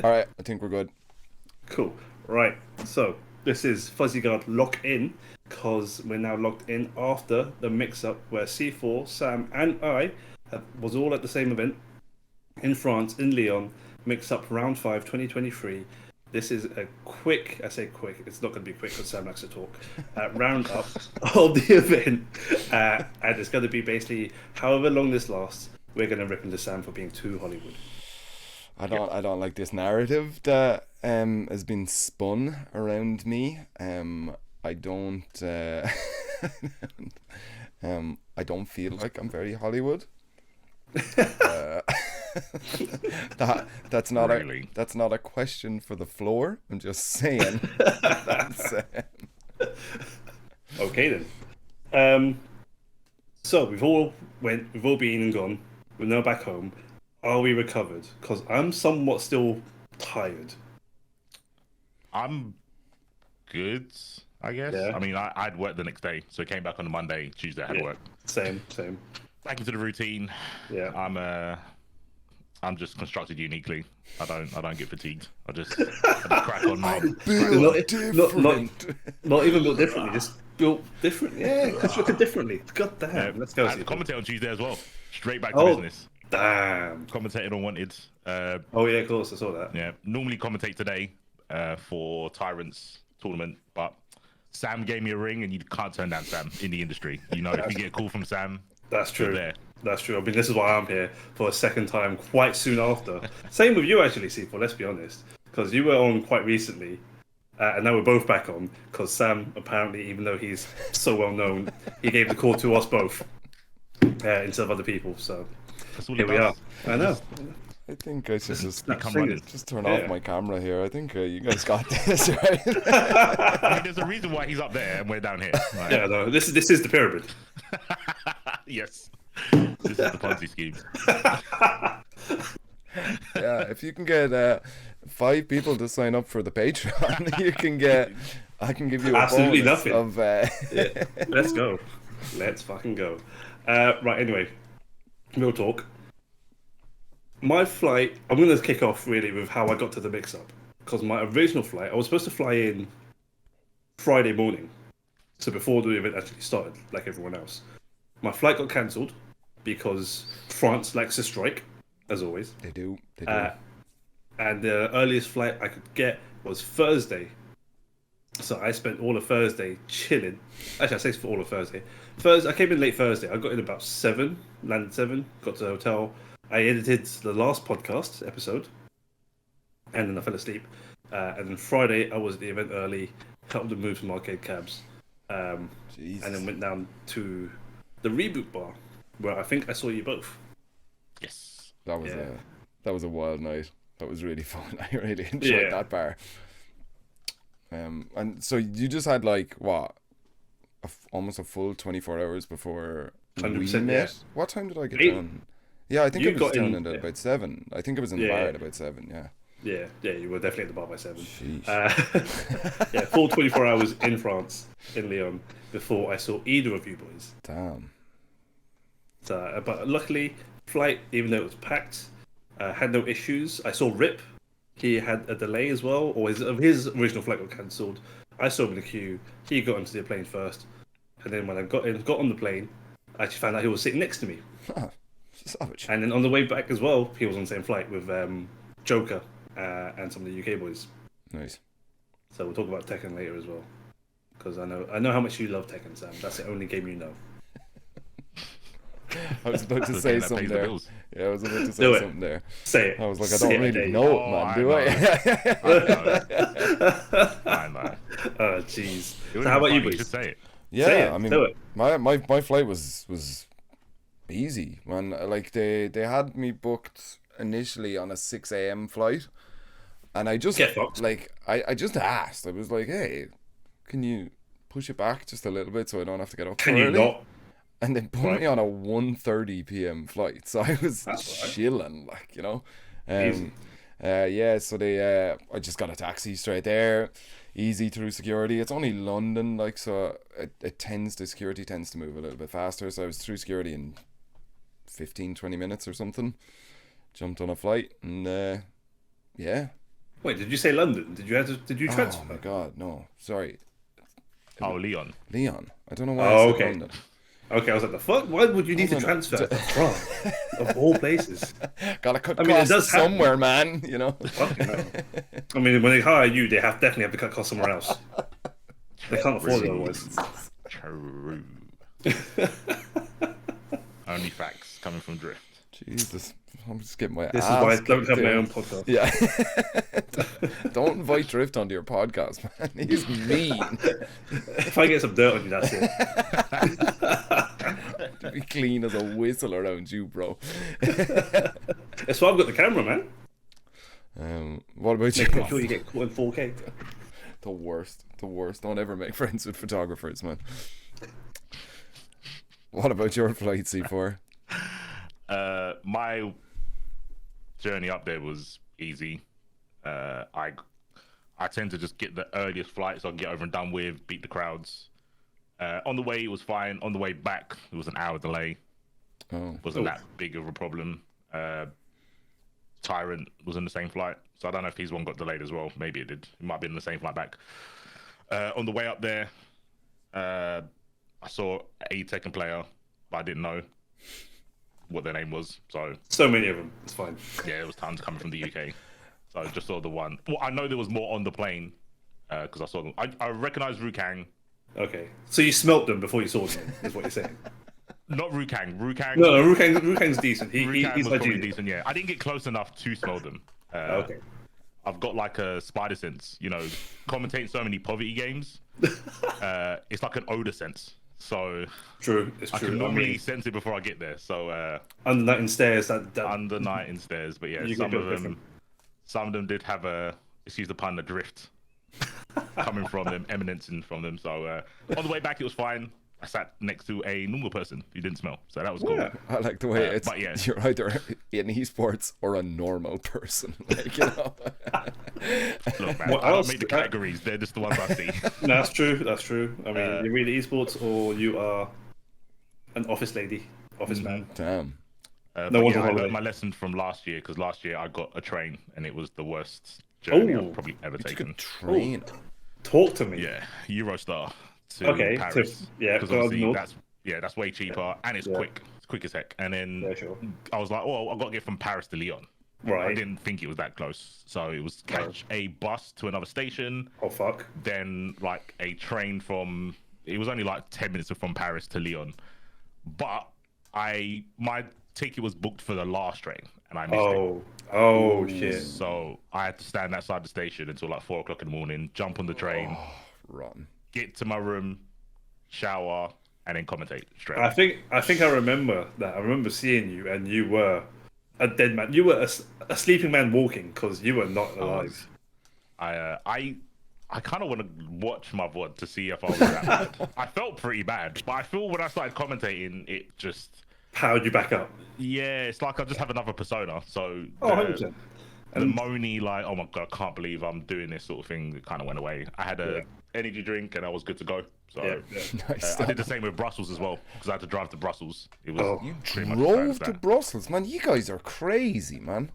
All right, I think we're good. Cool. Right. So this is Fuzzy Guard Lock In because we're now locked in after the mix-up where C4, Sam, and I was all at the same event in France, in Lyon, mix-up round 5, 2023. This is a quick, I say quick, it's not going to be quick because Sam likes to talk, round up of the event. And it's going to be basically, however long this lasts, we're going to rip into Sam for being too Hollywood. I don't like this narrative that has been spun around me. I don't I don't feel like I'm very Hollywood. Uh, that's not a question for the floor. I'm just saying. Okay then. So we've all been and gone. We're now back home. Are we recovered? Because I'm somewhat still tired. I'm good, I guess. Yeah. I mean, I'd work the next day, so I came back on the Monday. Tuesday I had work. Same. Back into the routine. Yeah. I'm just constructed uniquely. I don't get fatigued. I just crack on, mate. Not even built differently, just built different. Yeah, just looking differently. God damn. Yeah, let's go. I had to commentate on Tuesday as well. Straight back to business. Damn. Commentating on Wanted. Oh yeah, of course, I saw that. Yeah. Normally commentate today for Tyrant's tournament, but Sam gave me a ring, and you can't turn down Sam in the industry. You know, if you get a call from Sam, that's true. There. That's true. I mean, this is why I'm here for a second time quite soon after. Same with you, actually, C4, let's be honest. Because you were on quite recently, and now we're both back on. Because Sam, apparently, even though he's so well known, he gave the call to us both instead of other people. So here we are. I know. I think I should just turn Yeah. off my camera here. I think you guys got this, right? I mean, there's a reason why he's up there and we're down here. Right? Yeah, no, this is the pyramid. Yes. This is the Ponzi scheme. Yeah, if you can get 5 people to sign up for the Patreon, I can give you a absolutely bonus nothing. Of, Yeah. Let's go. Let's fucking go. Right, anyway, real talk. My flight, I'm going to kick off really with how I got to the mix-up. Because my original flight, I was supposed to fly in Friday morning. So before the event actually started, like everyone else. My flight got cancelled because France likes to strike, as always. They do. And the earliest flight I could get was Thursday. So I spent all of Thursday chilling. Actually, I say for all of Thursday. I came in late Thursday. I got in about 7, landed 7, got to the hotel. I edited the last podcast episode, and then I fell asleep. And then Friday, I was at the event early, helped them move some arcade cabs, and then went down to the Reboot Bar, where I think I saw you both. Yes. That was a wild night. That was really fun. I really enjoyed that bar. And so you just had like what, almost a full 24 hours before we met. Yeah. What time did I get down? Yeah, I think it was down at about 7. I think it was in the bar at about 7. Yeah. Yeah, you were definitely at the bar by 7. Sheesh. Full 24 hours in France, in Lyon, before I saw either of you boys. Damn. So, but luckily, flight, even though it was packed, had no issues. I saw Rip. He had a delay as well, or his original flight got cancelled. I saw him in the queue. He got onto the plane first, and then when I got on the plane, I actually found out he was sitting next to me. Savage. And then on the way back as well, he was on the same flight with Joker and some of the UK boys. Nice. So we'll talk about Tekken later as well, because I know how much you love Tekken, Sam. That's the only game you know. I was about to say something there. Yeah, I was about to say something there. Say it. I was like, I don't really know it, man. Do I? I know. Oh, jeez. So how about you boys? Just say it. Yeah, Say it. I mean, Do it. my flight was easy, man. Like they had me booked initially on a 6 a.m. flight, and I just I just asked. I was like, hey, can you push it back just a little bit so I don't have to get up Can early? you not? And they put me on a 1:30 p.m. flight, so I was chilling, like, you know. Easy. So I just got a taxi straight there, easy through security. It's only London, like, so the security tends to move a little bit faster. So I was through security in 15-20 minutes or something. Jumped on a flight, and Wait, did you say London? Did you transfer? Oh my god, no. Sorry. Oh, Leon. Leon. I don't know why I said Okay. London. Okay, I was like, the fuck? Why would you need to transfer to France, of all places? Gotta cut it costs does happen. somewhere, man. You know. Fucking hell. I mean, when they hire you, they definitely have to cut costs somewhere else. They can't afford it otherwise. True. Only facts coming from Drift. Jesus, I'm just getting my This ass is why I don't have kicked my in. own podcast. Yeah. Don't invite Drift onto your podcast, man. He's mean. If I get some dirt on you, that's it. To be clean as a whistle around you, bro. That's why I've got the camera, man. What about you? Make sure you get caught in 4K. The worst. Don't ever make friends with photographers, man. What about your flight, C4? My journey up there was easy. I tend to just get the earliest flight so I can get over and done with, beat the crowds. On the way, it was fine. On the way back, it was an hour delay. Wasn't that big of a problem. Tyrant was in the same flight, so I don't know if his one got delayed as well. Maybe it did. It might be in the same flight back. On the way up there, I saw a Tekken player, but I didn't know what their name was. So many of them. It's fine. Yeah, it was tons coming from the UK. So I just saw the one. Well, I know there was more on the plane because I saw them. I recognized Rukang. Okay. So you smelt them before you saw them, is what you're saying? Not Rukang. Rukang. No, Rukang's decent. He's was probably hygienic. decent, yeah. I didn't get close enough to smell them. Okay. I've got like a spider sense, you know, commentating so many poverty games. It's like an odor sense. So True, it's I true. can normally sense it before I get there. So under night and stairs, that under night and stairs, but yeah, some of them did have excuse the pun, a drift coming from them, emanating from them. So on the way back, it was fine. I sat next to a normal person who didn't smell, so that was cool. I like the way it's. But yeah. You're either in esports or a normal person, like, you know. Look, man, I don't make the categories; they're just the ones I see. No, that's true. That's true. I mean, you're either esports or you are an office lady, office man. Damn. No one's I on holiday. learned my lesson from last year because last year I got a train and it was the worst journey I've probably ever taken. Train. Talk to me. Yeah, Eurostar to Paris. Because obviously that's way cheaper and it's quick. It's quick as heck. And then I was like, oh, I've got to get from Paris to Lyon. Right. I didn't think it was that close, so it was catch a bus to another station. Oh fuck. Then like a train from. It was only like 10 minutes from Paris to Lyon, but my ticket was booked for the last train and I missed it. Oh shit. So I had to stand outside the station until like 4 o'clock in the morning, jump on the train, Run. get to my room, shower, and then commentate straight. I think I remember that. I remember seeing you, and you were a dead man. You were a sleeping man walking because you were not alive. I kind of want to watch my VOD to see if I was that bad. I felt pretty bad, but I feel when I started commentating, it just powered you back up. Yeah, it's like I just have another persona. So 100%. The moany, like, oh my god, I can't believe I'm doing this sort of thing, it kind of went away. I had a energy drink and I was good to go. So Nice. I did the same with Brussels as well because I had to drive to Brussels. It was You pretty much drove that. to Brussels, man. You guys are crazy, man.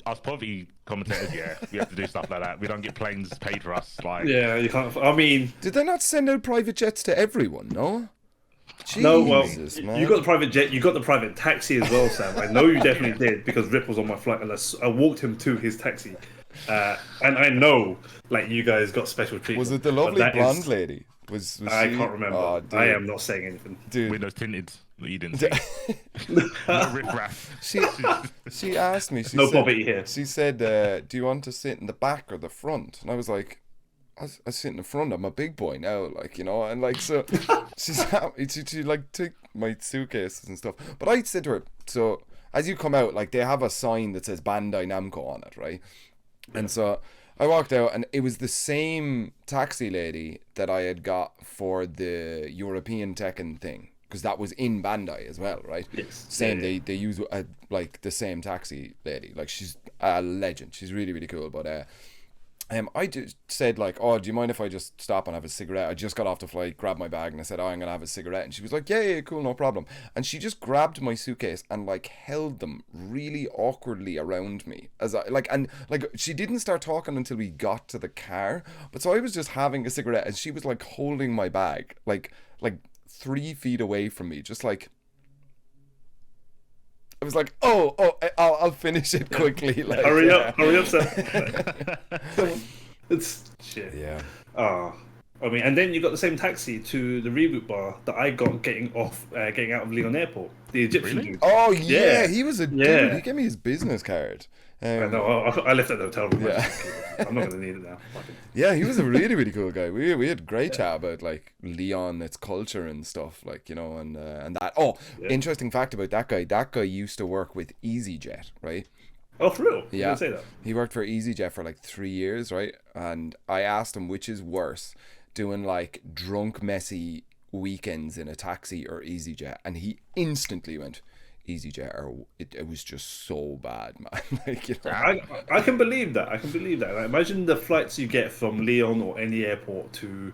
Us poverty commentators, we have to do stuff like that. We don't get planes paid for us. Like, Yeah, you can't. I mean, Did they not send out private jets to everyone? No. Jesus, no. Well, man. you got the private jet. You got the private taxi as well, Sam. I know you definitely did because Rip was on my flight, and I walked him to his taxi. And I know, like, you guys got special treatment. Was it the lovely blonde lady? Was I she? can't remember. Oh, dude. I am not saying anything. Dude. windows tinted that you didn't see. No riff-raff. She asked me. She No said, poverty here. She said, "Do you want to sit in the back or the front?" And I was like, I sit in the front. I'm a big boy now, like, you know, and like, so she's happy to like take my suitcases and stuff. But I said to her, so as you come out, like, they have a sign that says Bandai Namco on it, right? And so I walked out, and it was the same taxi lady that I had got for the European Tekken thing, because that was in Bandai as well, right? Yes. Same. They use like the same taxi lady. Like, she's a legend. She's really, really cool. But I said like, oh, do you mind if I just stop and have a cigarette? I just got off the flight, grabbed my bag, and I said, oh, I'm gonna have a cigarette. And she was like, yeah, cool, no problem. And she just grabbed my suitcase and like held them really awkwardly around me as I like, and like she didn't start talking until we got to the car. But so I was just having a cigarette, and she was like holding my bag, like 3 feet away from me, just like. I was like, I'll finish it quickly. Like, hurry up, sir. It's shit. Yeah. I mean, and then you got the same taxi to the reboot bar that I got getting out of Lyon Airport. The Egyptian dude. Oh yeah, he was a dude. He gave me his business card. I know. I left it at the hotel room. Yeah. I'm not gonna need it now. Yeah, he was a really, really cool guy. We had a great chat about like Lyon, its culture and stuff, like, you know, and that. Oh, interesting fact about that guy. That guy used to work with EasyJet, right? Oh, for real? Yeah. You say that. He worked for EasyJet for like 3 years, right? And I asked him which is worse, doing like drunk, messy weekends in a taxi or EasyJet, and he instantly went EasyJet, or it was just so bad, man. Like, you know. I can believe that. Like, imagine the flights you get from Lyon or any airport to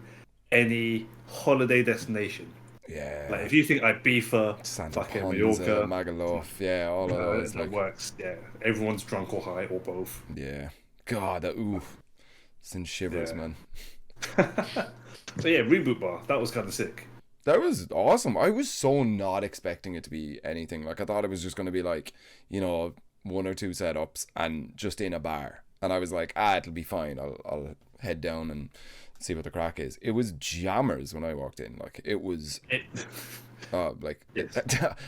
any holiday destination. Yeah. Like if you think Ibiza, Santa fucking Ponza, Mallorca, Magaluf, yeah, all of those. that Like, works. Yeah, everyone's drunk or high or both. yeah. God, that sends shivers, man. So yeah, reboot bar. That was kind of sick. That was awesome. I was so not expecting it to be anything. Like, I thought it was just going to be like, you know, 1 or 2 setups and just in a bar. And I was like, it'll be fine. I'll head down and see what the crack is. It was jammers when I walked in. Like, it was... like, yes.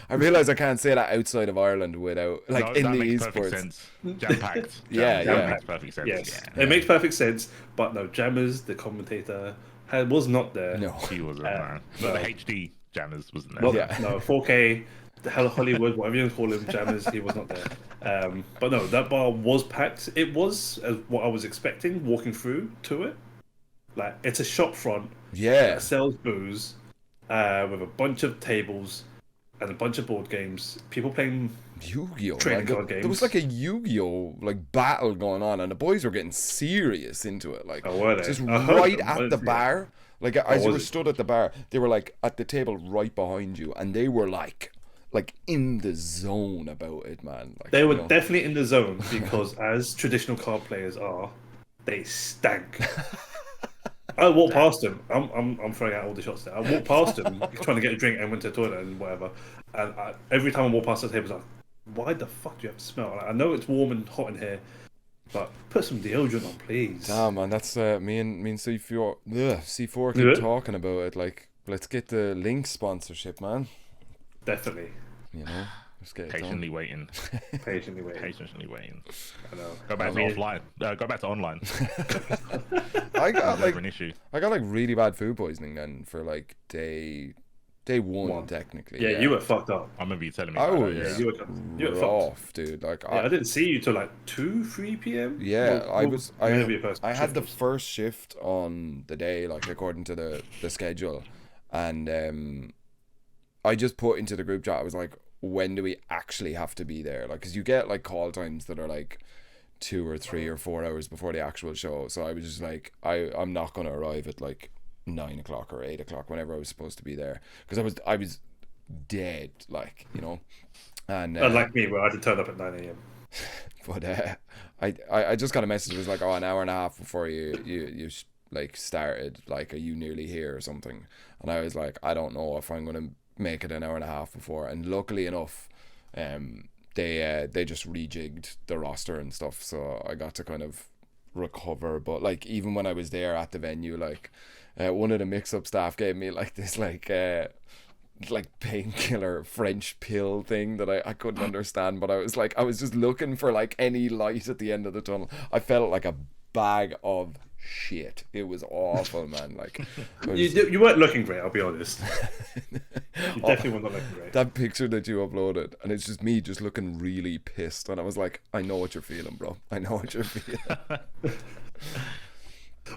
I realize I can't say that outside of Ireland without, like, in the esports. Jam-packed. Yeah. Makes perfect sense. Yes, Yeah. it makes perfect sense. But no, Jammers, the commentator, was not there. No. He wasn't, man. no. The HD Jammers wasn't there. Well, Yeah. No, 4K, the hell of Hollywood, whatever you call him, Jammers, he was not there. But no, that bar was packed. It was what I was expecting walking through to it. Like, it's a shop front Yeah. that sells booze with a bunch of tables and a bunch of board games. People playing Yu-Gi-Oh! Trading Man. card There was games. like a Yu-Gi-Oh! Like battle going on, and the boys were getting serious into it. Like, Oh, were they? just I heard right them. I at didn't the see it. bar. Like, as you were was it? stood at the bar, they were like at the table right behind you, and they were like in the zone about it, man. Like, They you were know. definitely in the zone because, as traditional card players are, they stank. I walked past them. I'm throwing out all the shots there. I walked past them trying to get a drink and went to the toilet and whatever. And every time I walk past the table, I was like, "Why the fuck do you have to smell?" Like, I know it's warm and hot in here, but put some deodorant on, please. Damn, man, that's me and C4. C4 keep Yeah. talking about it. Like, let's get the Link sponsorship, man. Definitely. You know, let's get it Patiently waiting. Patiently waiting. Patiently waiting. I know. Go back to offline. Go back to online. done. I got Never like an issue. really bad food poisoning then for like day one technically. Yeah, you were fucked up. I remember you telling me. I about was that, You were fucked. rough, dude. Like, Yeah, I didn't see you till like 2-3 p.m. yeah, I had the shift. first shift on the day, like according to the schedule, and I just put into the group chat, I was like, when do we actually have to be there? Like, because you get like call times that are like 2 or 3 or 4 hours before the actual show. So I was just like, I'm not gonna arrive at like 9 o'clock or 8 o'clock whenever I was supposed to be there, because I was dead, like, you know. And Unlike me, where I had to turn up at 9 a.m. but I just got a message. It was like, oh, an hour and a half before you like started, like, are you nearly here or something? And I was like, I don't know if I'm gonna make it an hour and a half before. And luckily enough, they just rejigged the roster and stuff, so I got to kind of recover. But like, even when I was there at the venue, like, one of the MixUp staff gave me like this like painkiller French pill thing that I couldn't understand, but I was just looking for like any light at the end of the tunnel. I felt like a bag of shit. It was awful, man. Like, You weren't looking great, I'll be honest. You definitely were not looking great. that picture that you uploaded, and it's just me just looking really pissed, and I was like, I know what you're feeling, bro. I know what you're feeling.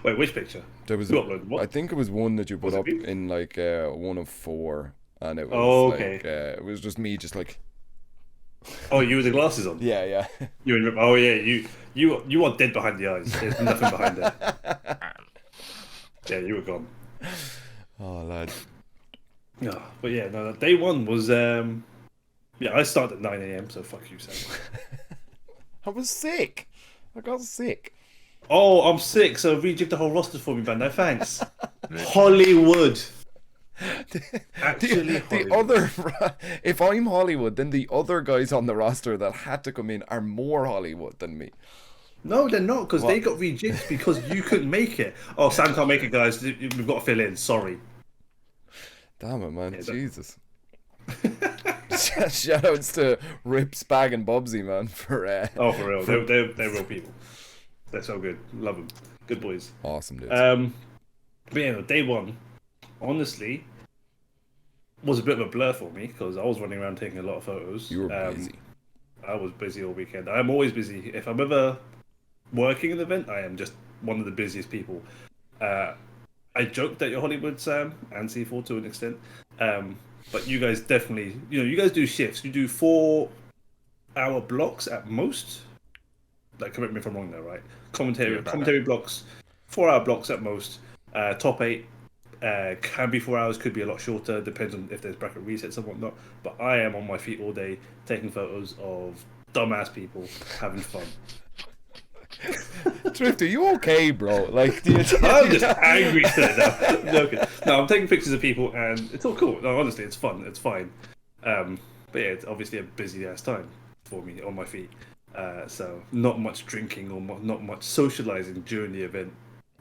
Wait, which picture? There was You uploaded what? I think it was one that you put Was it up me? in like one of 4, and it was Oh, okay. like it was just me just like Oh, you with the glasses on? Yeah, yeah. You in? Oh yeah, you are dead behind the eyes. There's nothing behind there. Yeah, you were gone. Oh, lad. No, but yeah, no. Day one was I started at 9 a.m. So fuck you, Sam. I was sick. I got sick. Oh, I'm sick. So rejig the whole roster for me, man. No thanks. Hollywood. Actually, the other, if I'm Hollywood, then the other guys on the roster that had to come in are more Hollywood than me. No, they're not, because they got rejigged because you couldn't make it. Oh, Sam can't make it, guys. We've got to fill in. Sorry. Damn it, man. Jesus. Shoutouts to Rip, Spag, and Bubsy, man. For real. They're real people. They're so good. Love them. Good boys. Awesome, dude. But yeah, day one, honestly, was a bit of a blur for me because I was running around taking a lot of photos. You were busy. I was busy all weekend. I'm always busy. If I'm ever working an event, I am just one of the busiest people. I joked that you're Hollywood, Sam, and C4 to an extent. But you guys definitely, you guys do shifts. You do 4-hour blocks at most. Like, correct me if I'm wrong there, right? Commentary blocks, 4-hour blocks at most. Top 8 can be 4 hours, could be a lot shorter, depends on if there's bracket resets and whatnot. But I am on my feet all day taking photos of dumbass people having fun. Drift, are you okay, bro? Like, I'm just angry today. No, I'm joking. No, I'm taking pictures of people, and it's all cool. No, honestly, it's fun. It's fine. But yeah, it's obviously a busy ass time for me on my feet. So not much drinking or not much socializing during the event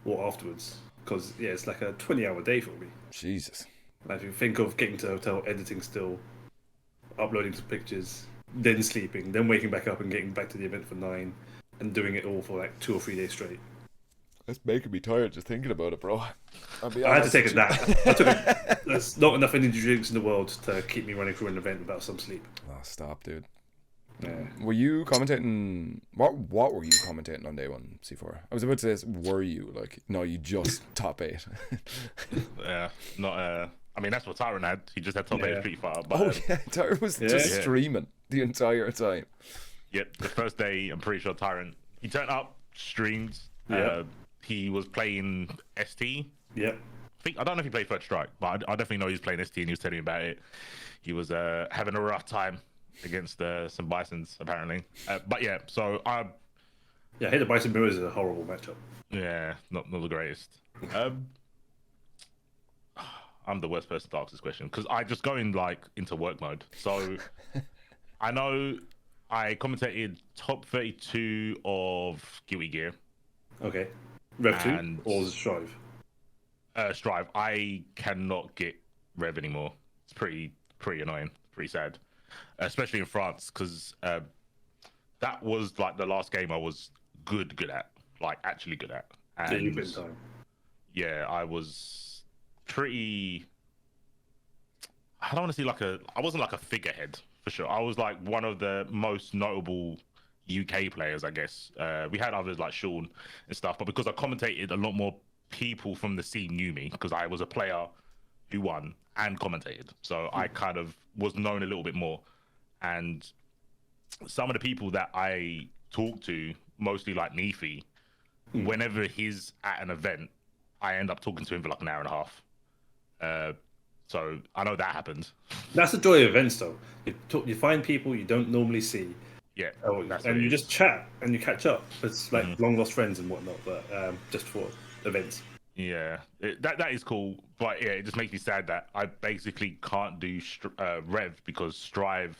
or afterwards, because yeah, it's like a 20-hour day for me. Jesus. Like, if you think of getting to the hotel, editing still, uploading some pictures, then sleeping, then waking back up and getting back to the event for 9. And doing it all for like 2 or 3 days straight. That's making me tired just thinking about it, bro. I had to take a nap. There's not enough energy drinks in the world to keep me running through an event without some sleep. Oh, stop, dude. Yeah. Were you commentating? What were you commentating on day one, C4? I was about to say, were you? Like, no, you just top 8. Yeah, not. I mean, that's what Tyrant had. He just had top 8 Street Fighter. But, Tyrant was just streaming the entire time. Yep, the first day, I'm pretty sure Tyrant, he turned up, streamed. He was playing ST. Yep. I don't know if he played Third Strike, but I definitely know he was playing ST, and he was telling me about it. He was having a rough time against some Bisons, apparently. But yeah, so I hit the Bison Brewers is a horrible matchup. Yeah, not the greatest. I'm the worst person to ask this question because I just go into work mode. So I know I commentated top 32 of Guilty Gear. Okay. Rev 2 or Strive? Strive. I cannot get Rev anymore. It's pretty annoying, pretty sad. Especially in France, because that was like the last game I was good at. Like, actually good at. And you've been time. Yeah, I was pretty... I don't want to say I wasn't like a figurehead. For sure. I was like one of the most notable UK players, I guess. We had others like Sean and stuff, but because I commentated, a lot more people from the scene knew me because I was a player who won and commentated. So I kind of was known a little bit more. And some of the people that I talked to, mostly like Nefi, whenever he's at an event, I end up talking to him for like an hour and a half. So I know that happened. That's the joy of events, though. You find people you don't normally see. Yeah. And you just chat and you catch up. It's like long lost friends and whatnot, but just for events. Yeah, that is cool. But yeah, it just makes me sad that I basically can't do Rev because Strive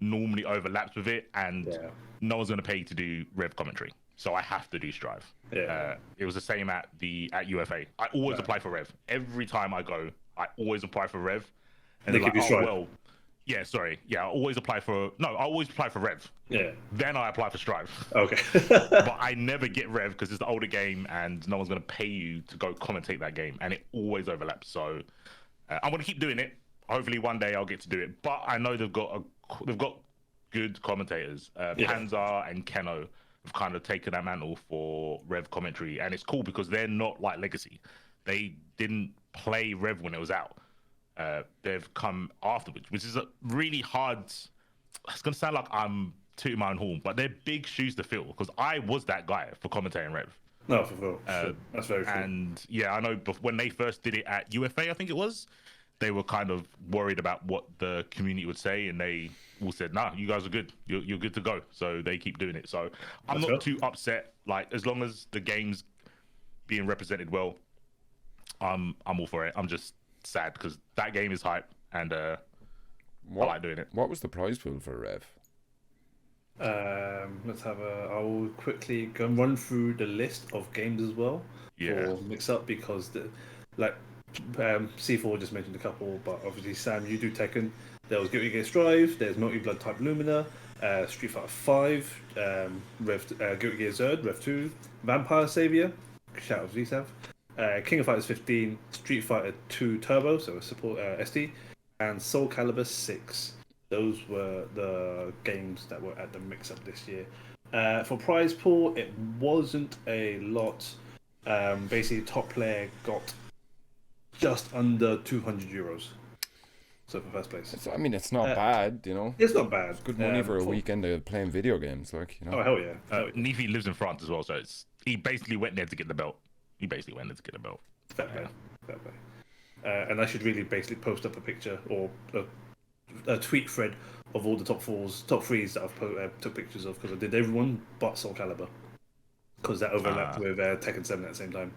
normally overlaps with it, and no one's going to pay you to do Rev commentary. So I have to do Strive. Yeah. It was the same at UFA. I always apply for Rev. Every time I go, I always apply for Rev. And they they're give you Strive. I always apply for Rev. Yeah. Then I apply for Strive. Okay. But I never get Rev because it's the older game and no one's going to pay you to go commentate that game, and it always overlaps. So I'm going to keep doing it. Hopefully one day I'll get to do it. But I know they've got good commentators. Panzer and Keno have kind of taken that mantle for Rev commentary, and it's cool because they're not like Legacy. They didn't play Rev when it was out. They've come afterwards, which is a really hard it's gonna sound like I'm tooting my own horn, but they're big shoes to fill because I was that guy for commentating Rev. No, for sure. That's very true. And yeah, I know when they first did it at UFA, I think it was, they were kind of worried about what the community would say, and they all said, "Nah, you guys are good. You're good to go." So they keep doing it. So I'm not too upset. Like as long as the game's being represented well, I'm all for it. I'm just sad because that game is hype, and I like doing it. What was the prize pool for Rev? Let's have I'll quickly go and run through the list of games as well for MixUp because C4 just mentioned a couple, but obviously Sam, you do Tekken. There was Guilty Gear Strive. There's Melty Blood Type Lumina, Street Fighter 5, Guilty Gear Zerd, Rev 2, Vampire Savior, shout out VSAV, King of Fighters 15, Street Fighter 2 Turbo, so support SD, and Soul Calibur 6. Those were the games that were at the mix-up this year. For prize pool, it wasn't a lot. Basically, top player got just under €200. So for first place. It's not bad, you know. It's not bad. It's good money for a weekend of playing video games, like, you know. Oh, hell yeah. Nefi lives in France as well, so he basically went there to get the belt. Fair play. And I should really basically post up a picture or a tweet thread of all the top threes that I've took pictures of because I did everyone but Soul Calibur because that overlapped with Tekken 7 at the same time.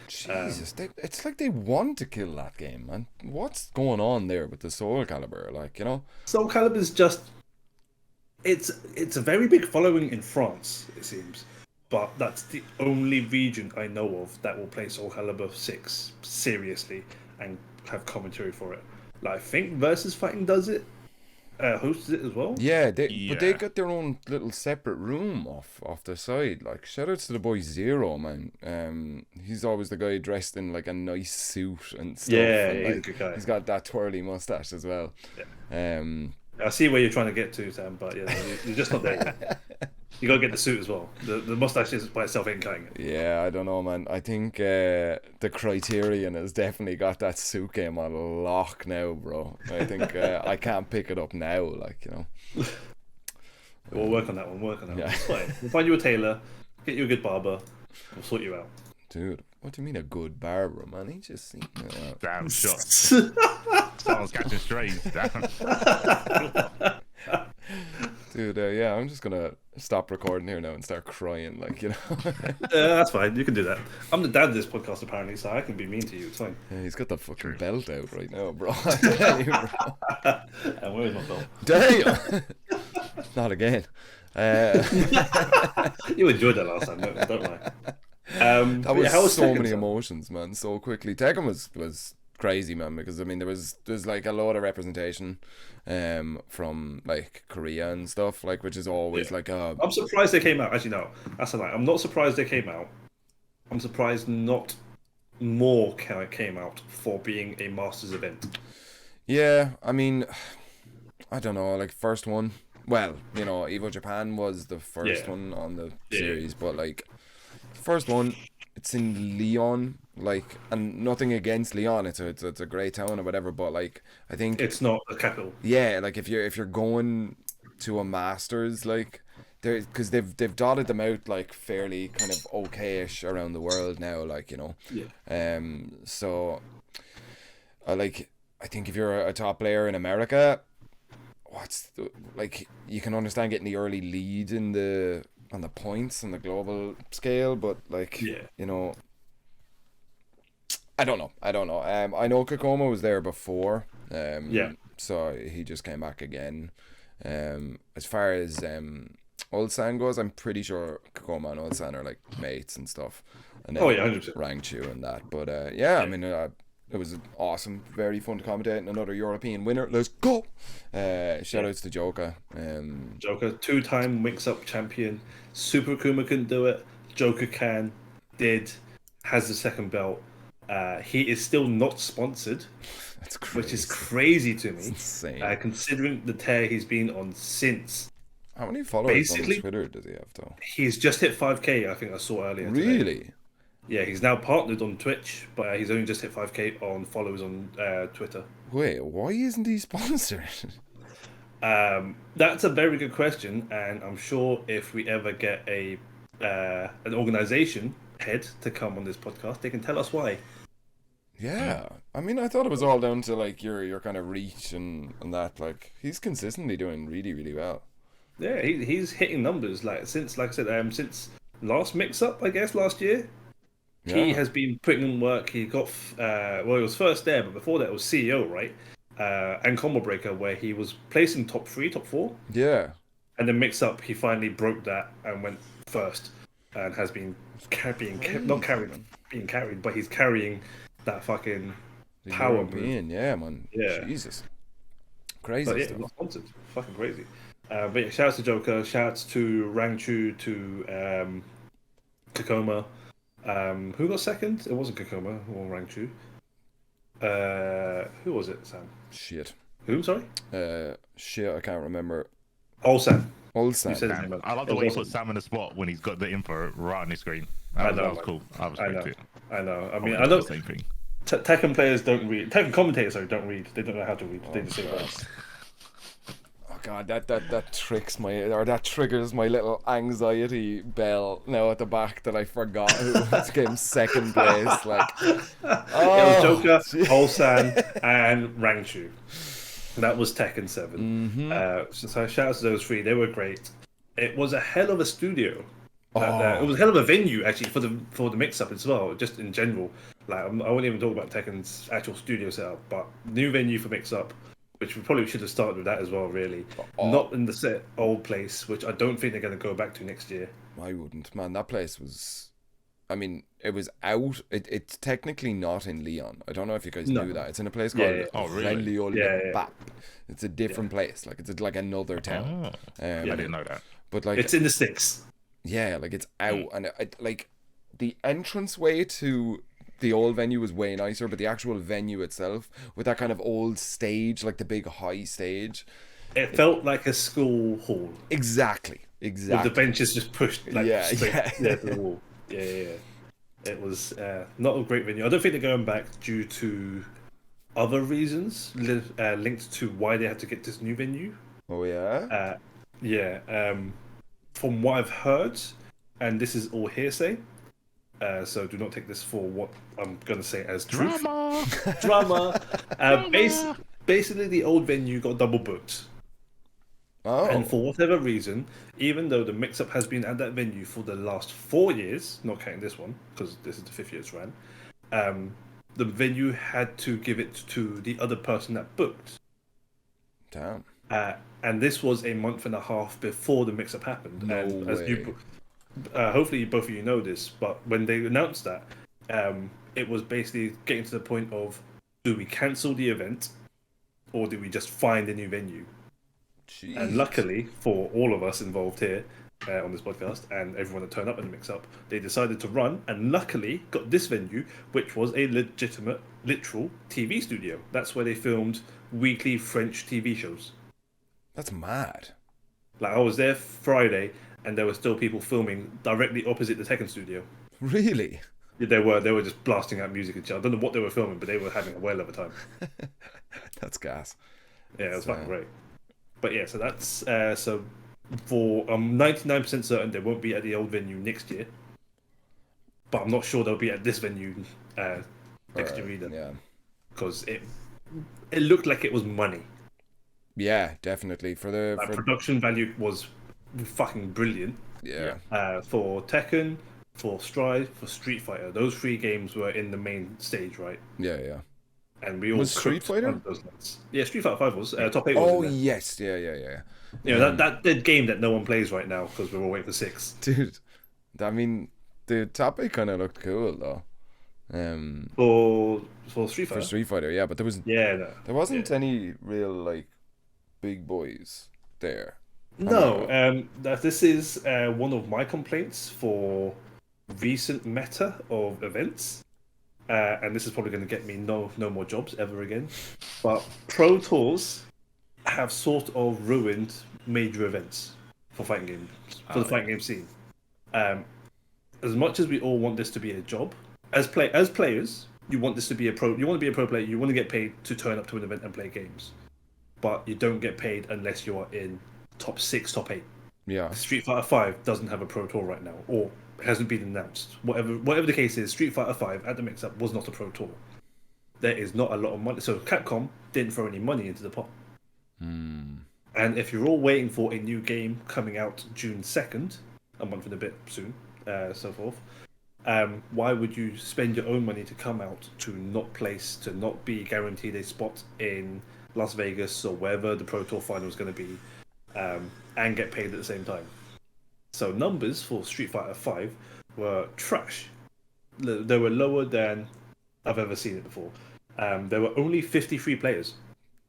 Jesus, it's like they want to kill that game, man. What's going on there with the Soul Calibur? Like, you know, Soul Calibur is just it's a very big following in France, it seems, but that's the only region I know of that will play Soul Calibur 6 seriously and have commentary for it. Like, I think Versus Fighting does it, hosts it as well. Yeah, but they got their own little separate room off the side. Like, shout outs to the boy Zero, man. He's always the guy dressed in like a nice suit and stuff. Yeah, and, he's a good guy. He's got that twirly mustache as well. Yeah. I see where you're trying to get to, Sam, but yeah, you're just not there yet. You gotta get the suit as well. The mustache is by itself ain't cutting it. Yeah, I don't know, man. I think the Criterion has definitely got that suit game on lock now, bro. I think I can't pick it up now, like, you know. We'll work on that one. Yeah. It's fine. We'll find you a tailor, get you a good barber, we'll sort you out. Dude, what do you mean a good barber, man? He just... Damn shot. Someone's catching strays. Damn. Dude, yeah, I'm just gonna stop recording here now and start crying, like, you know. That's fine. You can do that. I'm the dad of this podcast, apparently, so I can be mean to you. It's fine. Yeah, he's got the fucking belt out right now, bro. I tell you, bro. And where's my belt? Damn. Not again. You enjoyed that last time, don't lie. That was so many emotions, man, so quickly. Tekken was crazy, man, because I mean there's like a lot of representation from like Korea and stuff, like, which is always like I'm surprised they came out. Actually, no, that's a lie. I'm not surprised they came out. I'm surprised not more came out for being a Masters event. Yeah, I mean, I don't know, like, first one, well, you know, Evo Japan was the first one on the series, but like first one, it's in Lyon, like, and nothing against Lyon, it's a great town or whatever, but like, I think it's not a capital. Yeah, like if you're going to a Masters, like, because they've dotted them out like fairly kind of okayish around the world now, like, you know. Yeah. So, I think if you're a top player in America, you can understand getting the early lead on the points on the global scale, but like, you know, I don't know. I know Kakoma was there before, so he just came back again. As far as Ulsan goes, I'm pretty sure Kakoma and Ulsan are like mates and stuff, and then 100%. Rangchu and that, but I mean, it was awesome, very fun to commentate, and another European winner. Let's go! Shout outs to Joker. Joker, 2-time MixUp champion. Super Kuma couldn't do it. Joker has the second belt. He is still not sponsored. That's crazy. Which is crazy to me. It's insane. Considering the tear he's been on since. How many followers on Twitter does he have, though? He's just hit 5k, I think I saw earlier. Really? Today. Yeah, he's now partnered on Twitch, but he's only just hit 5k on followers on Twitter. Wait, why isn't he sponsored? That's a very good question, and I'm sure if we ever get an organization head to come on this podcast, they can tell us why. Yeah, I mean, I thought it was all down to like your kind of reach and that. Like, he's consistently doing really, really well. Yeah, he's hitting numbers since last MixUp, I guess last year. Yeah. He has been putting in work. He got he was first there, but before that it was CEO, right? And Combo Breaker, where he was placing top 3, top 4. Yeah. And then MixUp, he finally broke that and went first, and has been being carried, but he's carrying that fucking The power European, yeah, man. Yeah. Jesus. Crazy But yeah, stuff. it was sponsored. Fucking crazy. But yeah, shouts to Joker, shouts to Rangchu, to Kakoma. Who got second? It wasn't Kakoma or Rangchu. Who was it, Sam? Shit. Who, sorry? Shit, I can't remember. Sam. Olsen. You said his name. I love the way he put Sam in the spot when he's got the info right on his screen. That was cool. I respect it. I know. I mean, I don't. The same thing. Tekken players don't read. Tekken commentators don't read. They don't know how to read. They just say words. Oh god, that triggers my little anxiety bell now at the back that I forgot who came second place. Like, It was Joker, Olsen, and Rangchu. That was Tekken 7. So shout out to those 3. They were great. It was a hell of a studio. It was a hell of a venue actually for the mix-up as well. Just in general, like I won't even talk about Tekken's actual studio setup, but new venue for mix-up, which we probably should have started with that as well. Really, not in the old place, which I don't think they're going to go back to next year. I wouldn't, man. That place was. I mean, it was out. It's technically not in Lyon. I don't know if you guys knew that. It's in a place called really? It's a different place. Like it's like another town. I didn't know that. But like it's in the sticks. Yeah, like it's out, and like the entranceway to the old venue was way nicer, but the actual venue itself, with that kind of old stage, like the big high stage, it felt like a school hall. Exactly. With the benches just pushed to the wall. Yeah. It was not a great venue. I don't think they're going back due to other reasons linked to why they had to get this new venue. Oh yeah. From what I've heard, and this is all hearsay, so do not take this for what I'm going to say as truth. Drama. Basically, the old venue got double booked. Oh. And for whatever reason, even though the mix-up has been at that venue for the last 4 years, not counting this one, because this is the 5th year it's ran, the venue had to give it to the other person that booked. Damn. And this was a month and a half before the mix-up happened. No and way. Hopefully both of you know this, but when they announced that, it was basically getting to the point of, do we cancel the event, or do we just find a new venue? Jeez. And luckily for all of us involved here on this podcast and everyone that turned up in the mix-up, they decided to run and luckily got this venue, which was a legitimate, literal TV studio. That's where they filmed weekly French TV shows. That's mad. Like I was there Friday and there were still people filming directly opposite the Tekken studio. Really? They were just blasting out music and shit. I don't know what they were filming, but they were having a whale of a time. That's gas. Yeah, it was fucking great. But yeah, so that's so for 99% certain they won't be at the old venue next year. But I'm not sure they'll be at this venue next year either. Yeah. Because it looked like it was money. Yeah, definitely. For the production value was fucking brilliant. Yeah. For Tekken, for Stride, for Street Fighter, those 3 games were in the main stage, right? Yeah. And we all was Street Fighter? Those nights. Yeah, Street Fighter 5 was top 8. Oh was yes, yeah. You know that game that no one plays right now because we're all waiting for 6. Dude, I mean, the top 8 kind of looked cool though. For Street Fighter. For Street Fighter, yeah, but there wasn't any real like big boys there. No, this is one of my complaints for recent meta of events. And this is probably going to get me no more jobs ever again. But Pro Tours have sort of ruined major events for fighting games, the fighting game scene. As much as we all want this to be a job, as players, you want this to be a pro. You want to be a pro player. You want to get paid to turn up to an event and play games. but you don't get paid unless you are in top 6, top 8. Yeah. Street Fighter 5 doesn't have a Pro Tour right now, or hasn't been announced. Whatever the case is, Street Fighter 5 at the MixUp was not a Pro Tour. There is not a lot of money. So Capcom didn't throw any money into the pot. And if you're all waiting for a new game coming out June 2nd, a month and a bit soon, so forth, why would you spend your own money to come out to not be guaranteed a spot in Las Vegas or wherever the Pro Tour final is going to be, and get paid at the same time? So numbers for Street Fighter 5 were trash. They were lower than I've ever seen it before. There were only 53 players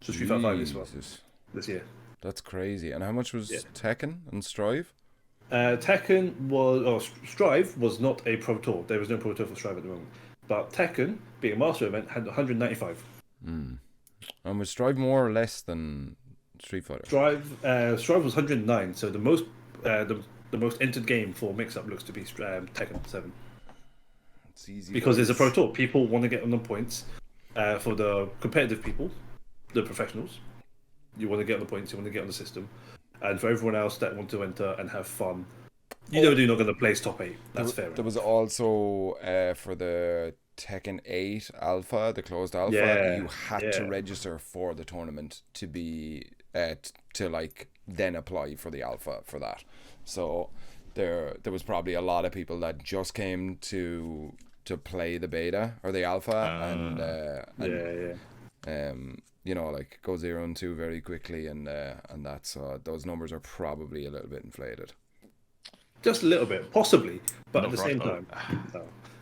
for Street Fighter 5 this year. That's crazy. And how much was Tekken and Strive? Strive was not a Pro Tour. There was no Pro Tour for Strive at the moment. But Tekken, being a master event, had 195. And was Strive more or less than Street Fighter? Strive was 109. So the most entered game for Mix-Up looks to be Tekken 7. It's easy because it's a Pro Tour. People want to get on the points. For the competitive people, the professionals, you want to get on the points, you want to get on the system. And for everyone else that want to enter and have fun, you're not going to place top 8. That's fair. There was also for the Tekken 8 Alpha, the closed Alpha, you had to register for the tournament to be to like then apply for the Alpha for that. So there was probably a lot of people that just came to play the beta or the Alpha and like go 0 and 2 very quickly and that's those numbers are probably a little bit inflated. Just a little bit, possibly, but not at the same time,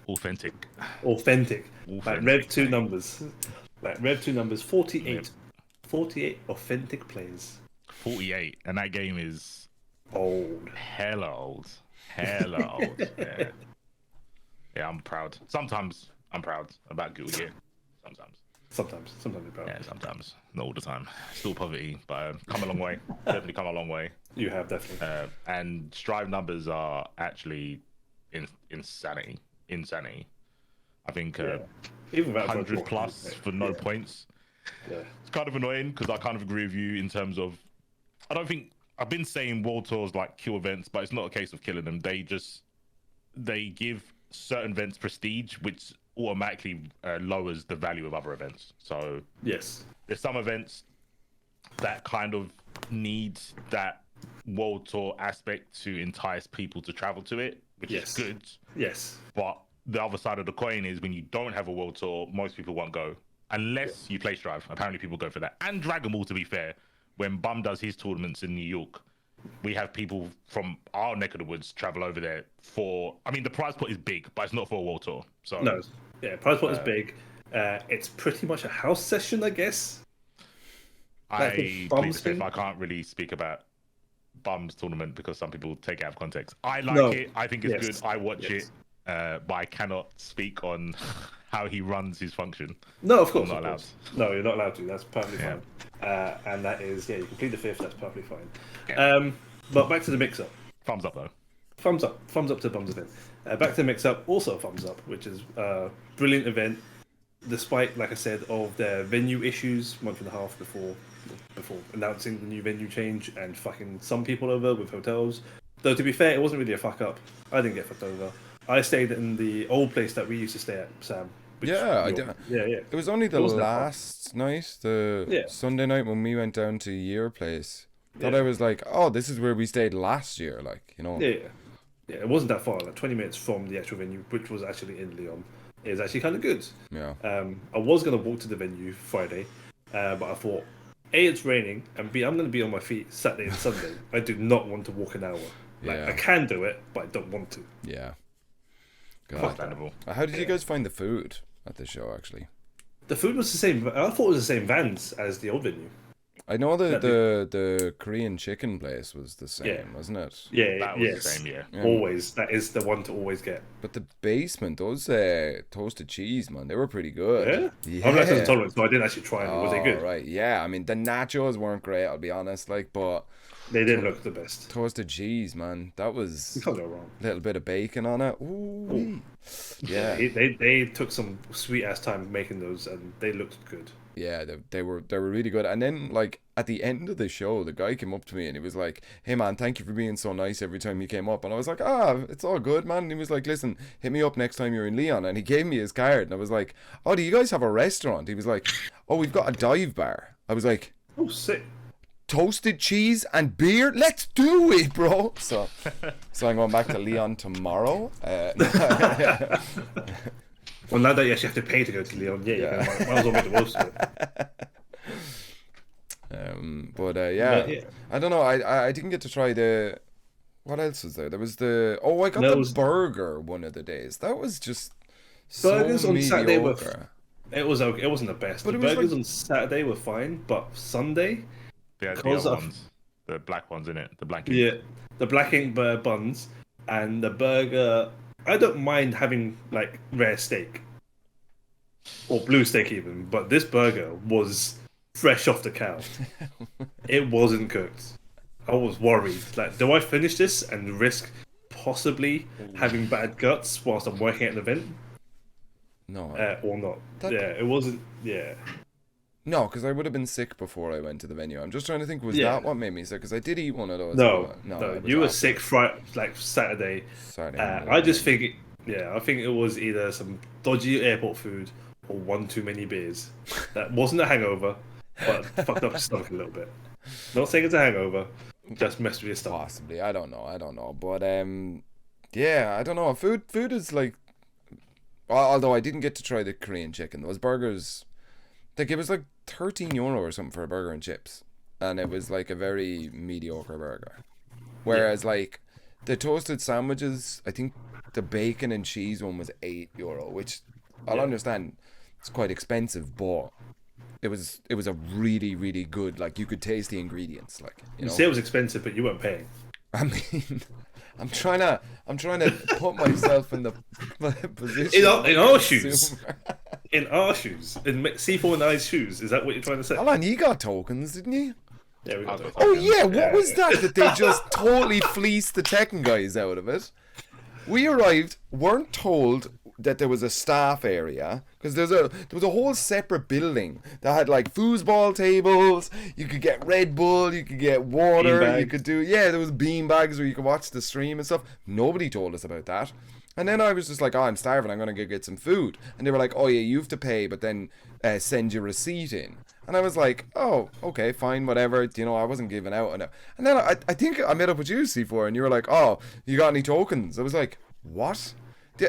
authentic. Like Rev 2 numbers. 48. Yep. 48 authentic players. 48, and that game is old. Hella old. Yeah, I'm proud. Sometimes I'm proud about Guild Gear. Sometimes you're proud. Yeah, sometimes. Not all the time. Still poverty, but come a long way. Definitely come a long way. You have, definitely. And Strive numbers are actually insanity. I think even 100 plus for no points. Yeah. It's kind of annoying because I kind of agree with you in terms of, I don't think, I've been saying World Tours like kill events, but it's not a case of killing them. They give certain events prestige, which automatically lowers the value of other events. So yes, there's some events that kind of need that World Tour aspect to entice people to travel to it, which is good. Yes. But the other side of the coin is when you don't have a World Tour, most people won't go. Unless you play Strive. Apparently people go for that. And Dragon Ball, to be fair. When Bum does his tournaments in New York, we have people from our neck of the woods travel over there for... I mean, the prize pot is big, but it's not for a World Tour. So no. Yeah, prize pot is big. It's pretty much a house session, I guess. I can't really speak about Bum's tournament because some people take it out of context. I like it. I think it's good. I watch it. But I cannot speak on how he runs his function. No, of course. I'm not allowed. No, you're not allowed to. That's perfectly fine. And that is, you complete the 5th. That's perfectly fine. Yeah. But back to the mix-up. Thumbs up, though. Thumbs up to Bum's event. Back to the mix-up, also thumbs up, which is a brilliant event, despite, like I said, of their venue issues, month and a half before announcing the new venue change and fucking some people over with hotels. Though, to be fair, it wasn't really a fuck up. I didn't get fucked over. I stayed in the old place that we used to stay at, Sam. I did. Yeah. It was only the last night, Sunday night when we went down to your place. Thought I was like, oh, this is where we stayed last year, like, you know. Yeah, it wasn't that far, like 20 minutes from the actual venue, which was actually in Lyon. It was actually kind of good. Yeah. I was going to walk to the venue Friday, but I thought, A, it's raining, and B, I'm going to be on my feet Saturday and Sunday. I do not want to walk an hour. I can do it, but I don't want to. Yeah. God. How did you guys find the food at the show, actually? The food was the same. I thought it was the same vans as the old venue. I know the Korean chicken place was the same, wasn't it? Yeah, that was the same, Always. That is the one to always get. But the basement, those toasted cheese, man, they were pretty good. Yeah? I'm lactose intolerant, so I didn't actually try them. Was they good? Right, yeah. I mean, the nachos weren't great, I'll be honest, but... They didn't look the best. Toasted cheese, man. That was... You can't go wrong. A little bit of bacon on it. Ooh. Yeah. They took some sweet-ass time making those, and they looked good. Yeah, they were really good. And then like at the end of the show, the guy came up to me and he was like, "Hey man, thank you for being so nice every time you came up." And I was like, it's all good, man. And he was like, "Listen, hit me up next time you're in Lyon." And he gave me his card, and I was like, "Oh, do you guys have a restaurant?" He was like, "Oh, we've got a dive bar." I was like, "Oh, sick. Toasted cheese and beer, let's do it, bro." So I'm going back to Lyon tomorrow. Well, now that you actually have to pay to go to Lyon, you can, might as well make the most of it. But I don't know. I didn't get to try the. What else was there? There was the. Oh, I got the burger one of the days. That was just burgers so on mediocre. Saturday were. It was okay. It wasn't the best. But the burgers on Saturday were fine, but Sunday. Yeah, the other ones, the black ones in it, the black ink. Yeah, the black ink buns and the burger. I don't mind having like rare steak or blue steak even, but this burger was fresh off the cow. It wasn't cooked. I was worried. Like, do I finish this and risk possibly having bad guts whilst I'm working at an event? No, or not. It wasn't. Yeah. No, because I would have been sick before I went to the venue. I'm just trying to think, was that what made me sick? Because I did eat one of those. No, you were sick like Saturday. I just think, I think it was either some dodgy airport food or one too many beers. That wasn't a hangover, but fucked up your stomach a little bit. Not saying it's a hangover, just messed with your stomach. Possibly, I don't know. But yeah, I don't know. Food is like, although I didn't get to try the Korean chicken. Those burgers, like it was like €13 or something for a burger and chips, and it was like a very mediocre burger. Whereas like the toasted sandwiches, I think the bacon and cheese one was €8, which I'll understand it's quite expensive, but it was a really, really good, like you could taste the ingredients, like you say it was expensive, but you weren't paying. I mean, I'm trying to put myself in the position in our shoes. In our shoes, in C4 and I's shoes. Is that what you're trying to say? Alan, you got tokens, didn't you? Yeah, we got tokens. Oh yeah, what was that they just totally fleeced the Tekken guys out of it? We arrived, weren't told that there was a staff area, because there was a whole separate building that had like foosball tables. You could get Red Bull, you could get water, you could do there was bean bags where you could watch the stream and stuff. Nobody told us about that. And then I was just like, I'm starving, I'm gonna go get some food. And they were like, oh yeah, you have to pay, but then send your receipt in. And I was like, oh, okay, fine, whatever. I wasn't giving out. And then I think I met up with you, C4, and you were like, oh, you got any tokens? I was like, what?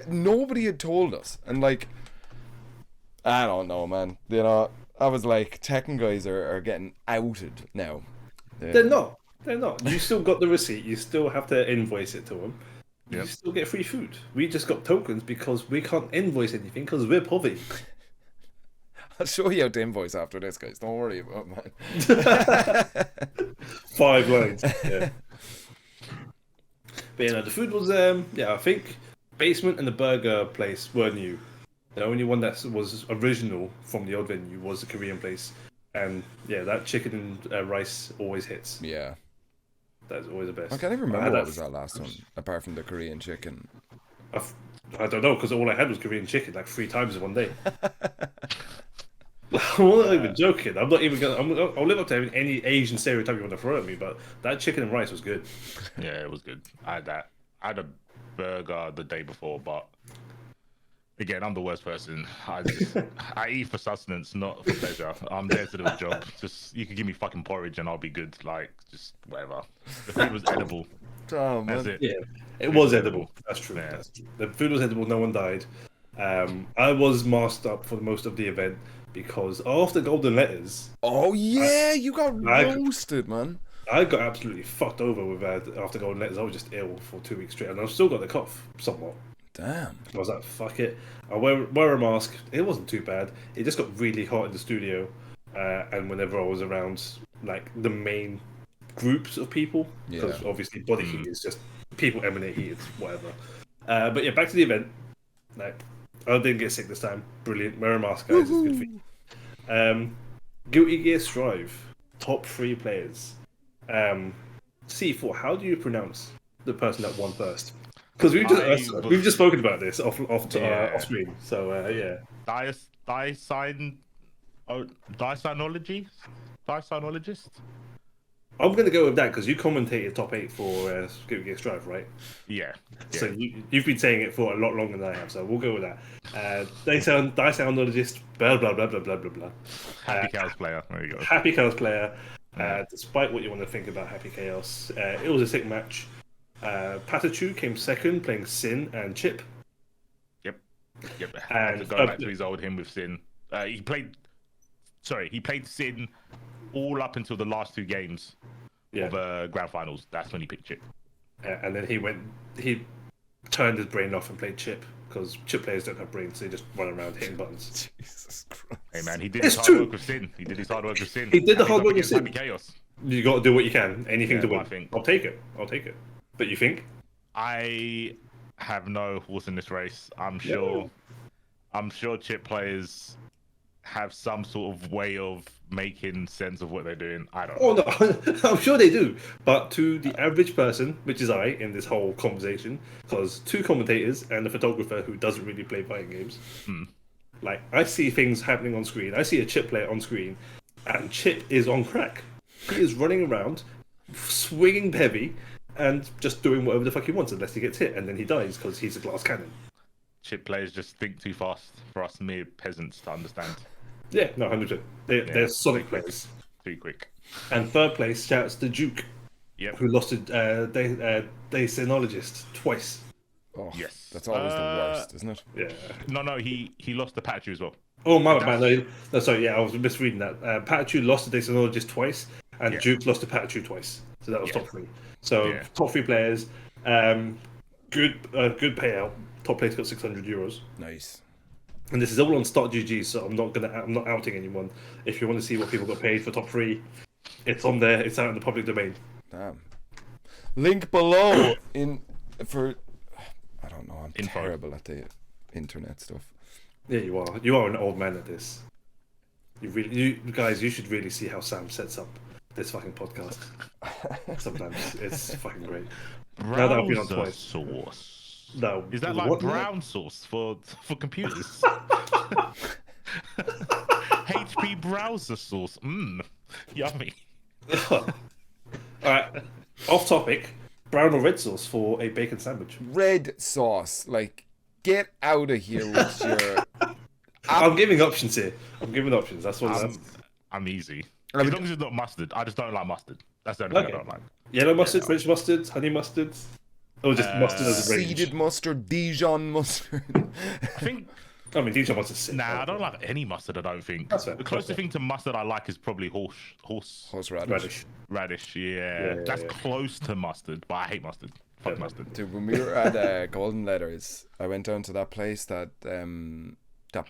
Nobody had told us. And like, I don't know, man. I was like, Tekken guys are getting outed now. They're not. You still got the receipt. You still have to invoice it to them. Yep. You still get free food. We just got tokens because we can't invoice anything because we're poverty. I'll show you how to invoice after this, guys. Don't worry about it, man. 5 lines. Yeah. But the food was I think basement and the burger place were new. The only one that was original from the old venue was the Korean place, and that chicken and rice always hits. Yeah. That's always the best. I can't even remember what was that last one, apart from the Korean chicken. I don't know, because all I had was Korean chicken like 3 times in one day. I'm not even joking. I'm not even gonna. I'll live up to any Asian stereotype you want to throw at me, but that chicken and rice was good. Yeah, it was good. I had that. I had a burger the day before, but again, I'm the worst person. I eat for sustenance, not for pleasure. I'm there to do a job. Just you can give me fucking porridge and I'll be good. Like just whatever. The food was edible. Oh, man. That's it. Yeah, it was edible. That's true. Yeah. That's true. The food was edible. No one died. I was masked up for most of the event because after Golden Letters. Oh yeah, you got roasted, man. I got absolutely fucked over with after Golden Letters. I was just ill for 2 weeks straight, and I've still got the cough somewhat. Damn. I was like, fuck it. I wear a mask. It wasn't too bad. It just got really hot in the studio, and whenever I was around like the main groups of people, because obviously body heat is just people emanate heat, whatever. But yeah, back to the event. Like, I didn't get sick this time. Brilliant. Wear a mask, guys. It's good for you. Guilty Gear Strive. Top 3 players. C4, how do you pronounce the person that won first? Because we've just spoken about this off screen. So yeah. Diacine Oh, Dysonology? Dysonologist? I'm going to go with that because you commentated top 8 for Skip Gear Strive, right? Yeah. So you've been saying it for a lot longer than I have, so we'll go with that. Dysonologist, blah, blah, blah, blah, blah, blah, blah. Happy Cows player. There you go. Happy Chaos player. Despite what you want to think about Happy Chaos, it was a sick match. Patachu came second, playing Sin and Chip. Yep. And going back to his old him with Sin. He played Sin all up until the last 2 games of grand finals. That's when he picked Chip. And then he turned his brain off and played Chip because Chip players don't have brains, so they just run around hitting buttons. Jesus Christ. Hey man, he did his hard work with Sin. He did the hard work with Sin. Happy Chaos. You got to do what you can. Anything to win. I think. I'll take it. But you think? I have no horse in this race. I'm sure Chip players have some sort of way of making sense of what they're doing. I don't know. Oh no, I'm sure they do. But to the average person, which is I in this whole conversation, because 2 commentators and a photographer who doesn't really play fighting games, like I see things happening on screen. I see a Chip player on screen, and Chip is on crack. He is running around, swinging heavy, and just doing whatever the fuck he wants unless he gets hit, and then he dies because he's a glass cannon. Chip players just think too fast for us mere peasants to understand. Yeah, no, 100%. They're Sonic players. Too quick. And third place shouts to Duke, who lost to Dysonologist twice. Oh, yes. That's always the worst, isn't it? Yeah. No, he lost to Patachu as well. Oh, my man. No, sorry, I was misreading that. Patachu lost to Dysonologist twice, and Duke lost to Patachu twice. So that was top 3. So top 3 players, good payout. Top place got €600. Nice. And this is all on Start.gg, so I'm not outing anyone. If you want to see what people got paid for top 3, it's on there. It's out in the public domain. Damn. Link below I don't know. I'm terrible at the internet stuff. Yeah, you are. You are an old man at this. You guys, you should really see how Sam sets up this fucking podcast. Sometimes it's fucking great. Now that I've been on twice. Sauce. No. Is that like brown sauce for computers? HP browser sauce. Yummy. Alright. Off topic. Brown or red sauce for a bacon sandwich? Red sauce. Like, get out of here with your... I'm giving options here. I'm giving options. That's what I'm easy. As long as it's not mustard. I just don't like mustard. That's the only thing I don't like. Yellow mustard, French mustard, honey mustard? Or just mustard as a range? Seeded mustard, Dijon mustard. I mean, Dijon mustard's sick. Nah, I don't like any mustard, I don't think. That's fair. The closest thing to mustard I like is probably horseradish. Radish, yeah. That's close to mustard, but I hate mustard. Fuck mustard. Dude, when we were at Golden Letters, I went down to that place, that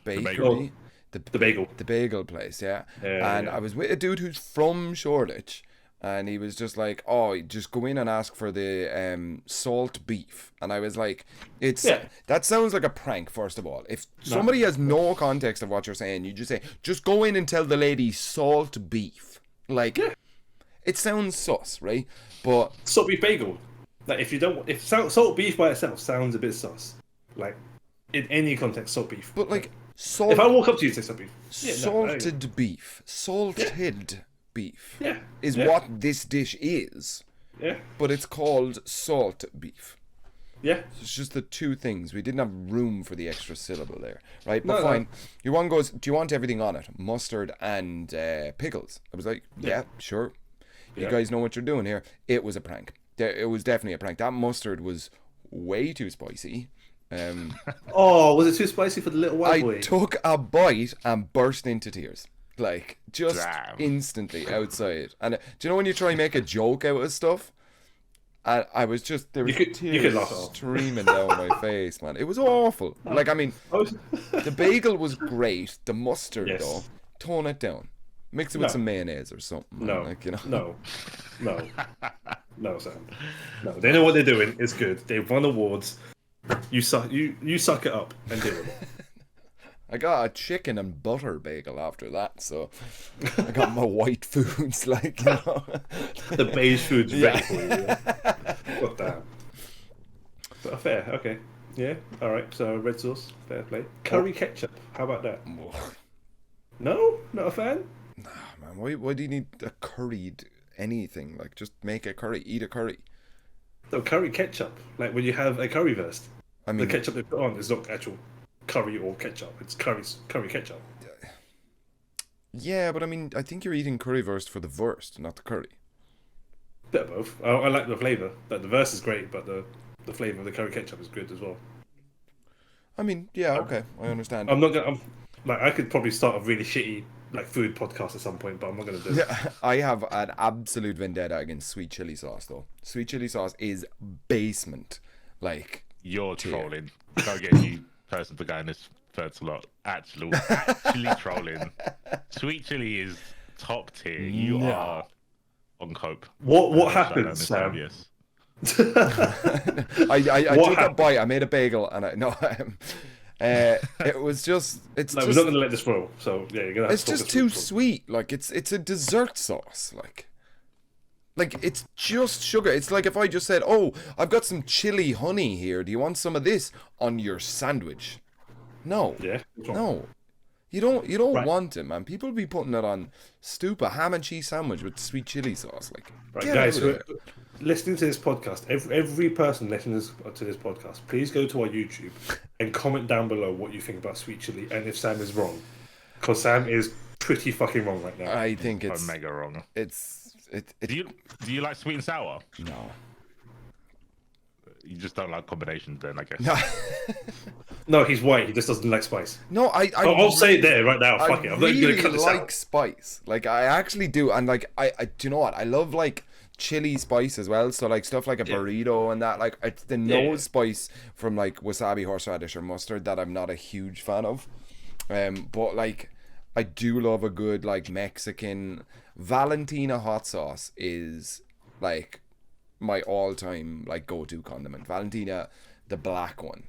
bakery. The bagel place, and I was with a dude who's from Shoreditch, and he was just like, "Oh, just go in and ask for the salt beef." And I was like, that sounds like a prank, first of all. If somebody has no context of what you're saying, you just say, "Just go in and tell the lady salt beef." Like, it sounds sus, right? But salt beef bagel. Like, if salt beef by itself sounds a bit sus, like in any context, salt beef. But like. If I walk up to you and say salt beef, salted beef is what this dish is. Yeah. But it's called salt beef. Yeah. It's just the 2 things. We didn't have room for the extra syllable there, right? But fine. Your one goes, "Do you want everything on it? Mustard and pickles." I was like, yeah, sure. You guys know what you're doing here. It was a prank. It was definitely a prank. That mustard was way too spicy. Was it too spicy for the little white boy? I took a bite and burst into tears. Like, just instantly outside. And do you know when you try and make a joke out of stuff? I was just, there was tears streaming down my face, man. It was awful. Like, I mean, the bagel was great. The mustard, though, tone it down. Mix it with some mayonnaise or something. No, like, you know. No, Sam. No, they know what they're doing. It's good. They've won awards. You suck it up and do it. I got a chicken and butter bagel after that, so I got my white foods, like, you know. The beige foods ready for you. Yeah? What damn. But fair, okay. Yeah, alright, so red sauce, fair play. Curry ketchup, how about that? No, not a fan. Nah, man. Why do you need a curried anything? Like, just make a curry. Eat a curry. No, curry ketchup. Like when you have a currywurst, I mean, the ketchup they put on is not actual curry or ketchup. It's curry ketchup. yeah, but I mean, I think you're eating currywurst for the wurst, not the curry. Bit of both. I like the flavour. Like the verse is great, but the flavour of the curry ketchup is good as well. I mean, yeah, okay, I understand. I'm not gonna. Like I could probably start a really shitty like food podcast at some point, but I'm not gonna do it. Yeah, I have an absolute vendetta against sweet chili sauce, though. Sweet chili sauce is basement. Like, You're tier. trolling. Don't get you person for going this third slot. Actually trolling. Sweet chili is top tier. You No. are on cope. What happened, Sam? Yes. I took a bite. I made a bagel, and it was just. It's No, just. we're not gonna let this roll. So yeah, you're gonna. Have It's to talk just this too through. sweet. Like it's a dessert sauce. Like it's just sugar. It's like if I just said, "Oh, I've got some chili honey here. Do you want some of this on your sandwich?" No. Yeah. what's wrong? No. You don't Right. want it, man. People be putting it on a ham and cheese sandwich with sweet chili sauce. Like, Right, get guys, out of who it. listening to this podcast, every person listening to this podcast, please go to our YouTube and comment down below what you think about sweet chili and if Sam is wrong, because Sam is pretty fucking wrong right now. I think it's I'm mega wrong. it Do you like sweet and sour? no. You just don't like combinations then, I guess. No. No, he's white. He just doesn't like spice. No, I'll say it there right now. I Fuck it. I'm really not gonna cut this like out. spice. Like I actually do, and like I do you know what? I love like chili spice as well. So like stuff like a burrito and that. Like it's the nose spice from like wasabi, horseradish, or mustard that I'm not a huge fan of. But like I do love a good like Mexican Valentina hot sauce is like my all-time like go-to condiment. Valentina, the black one.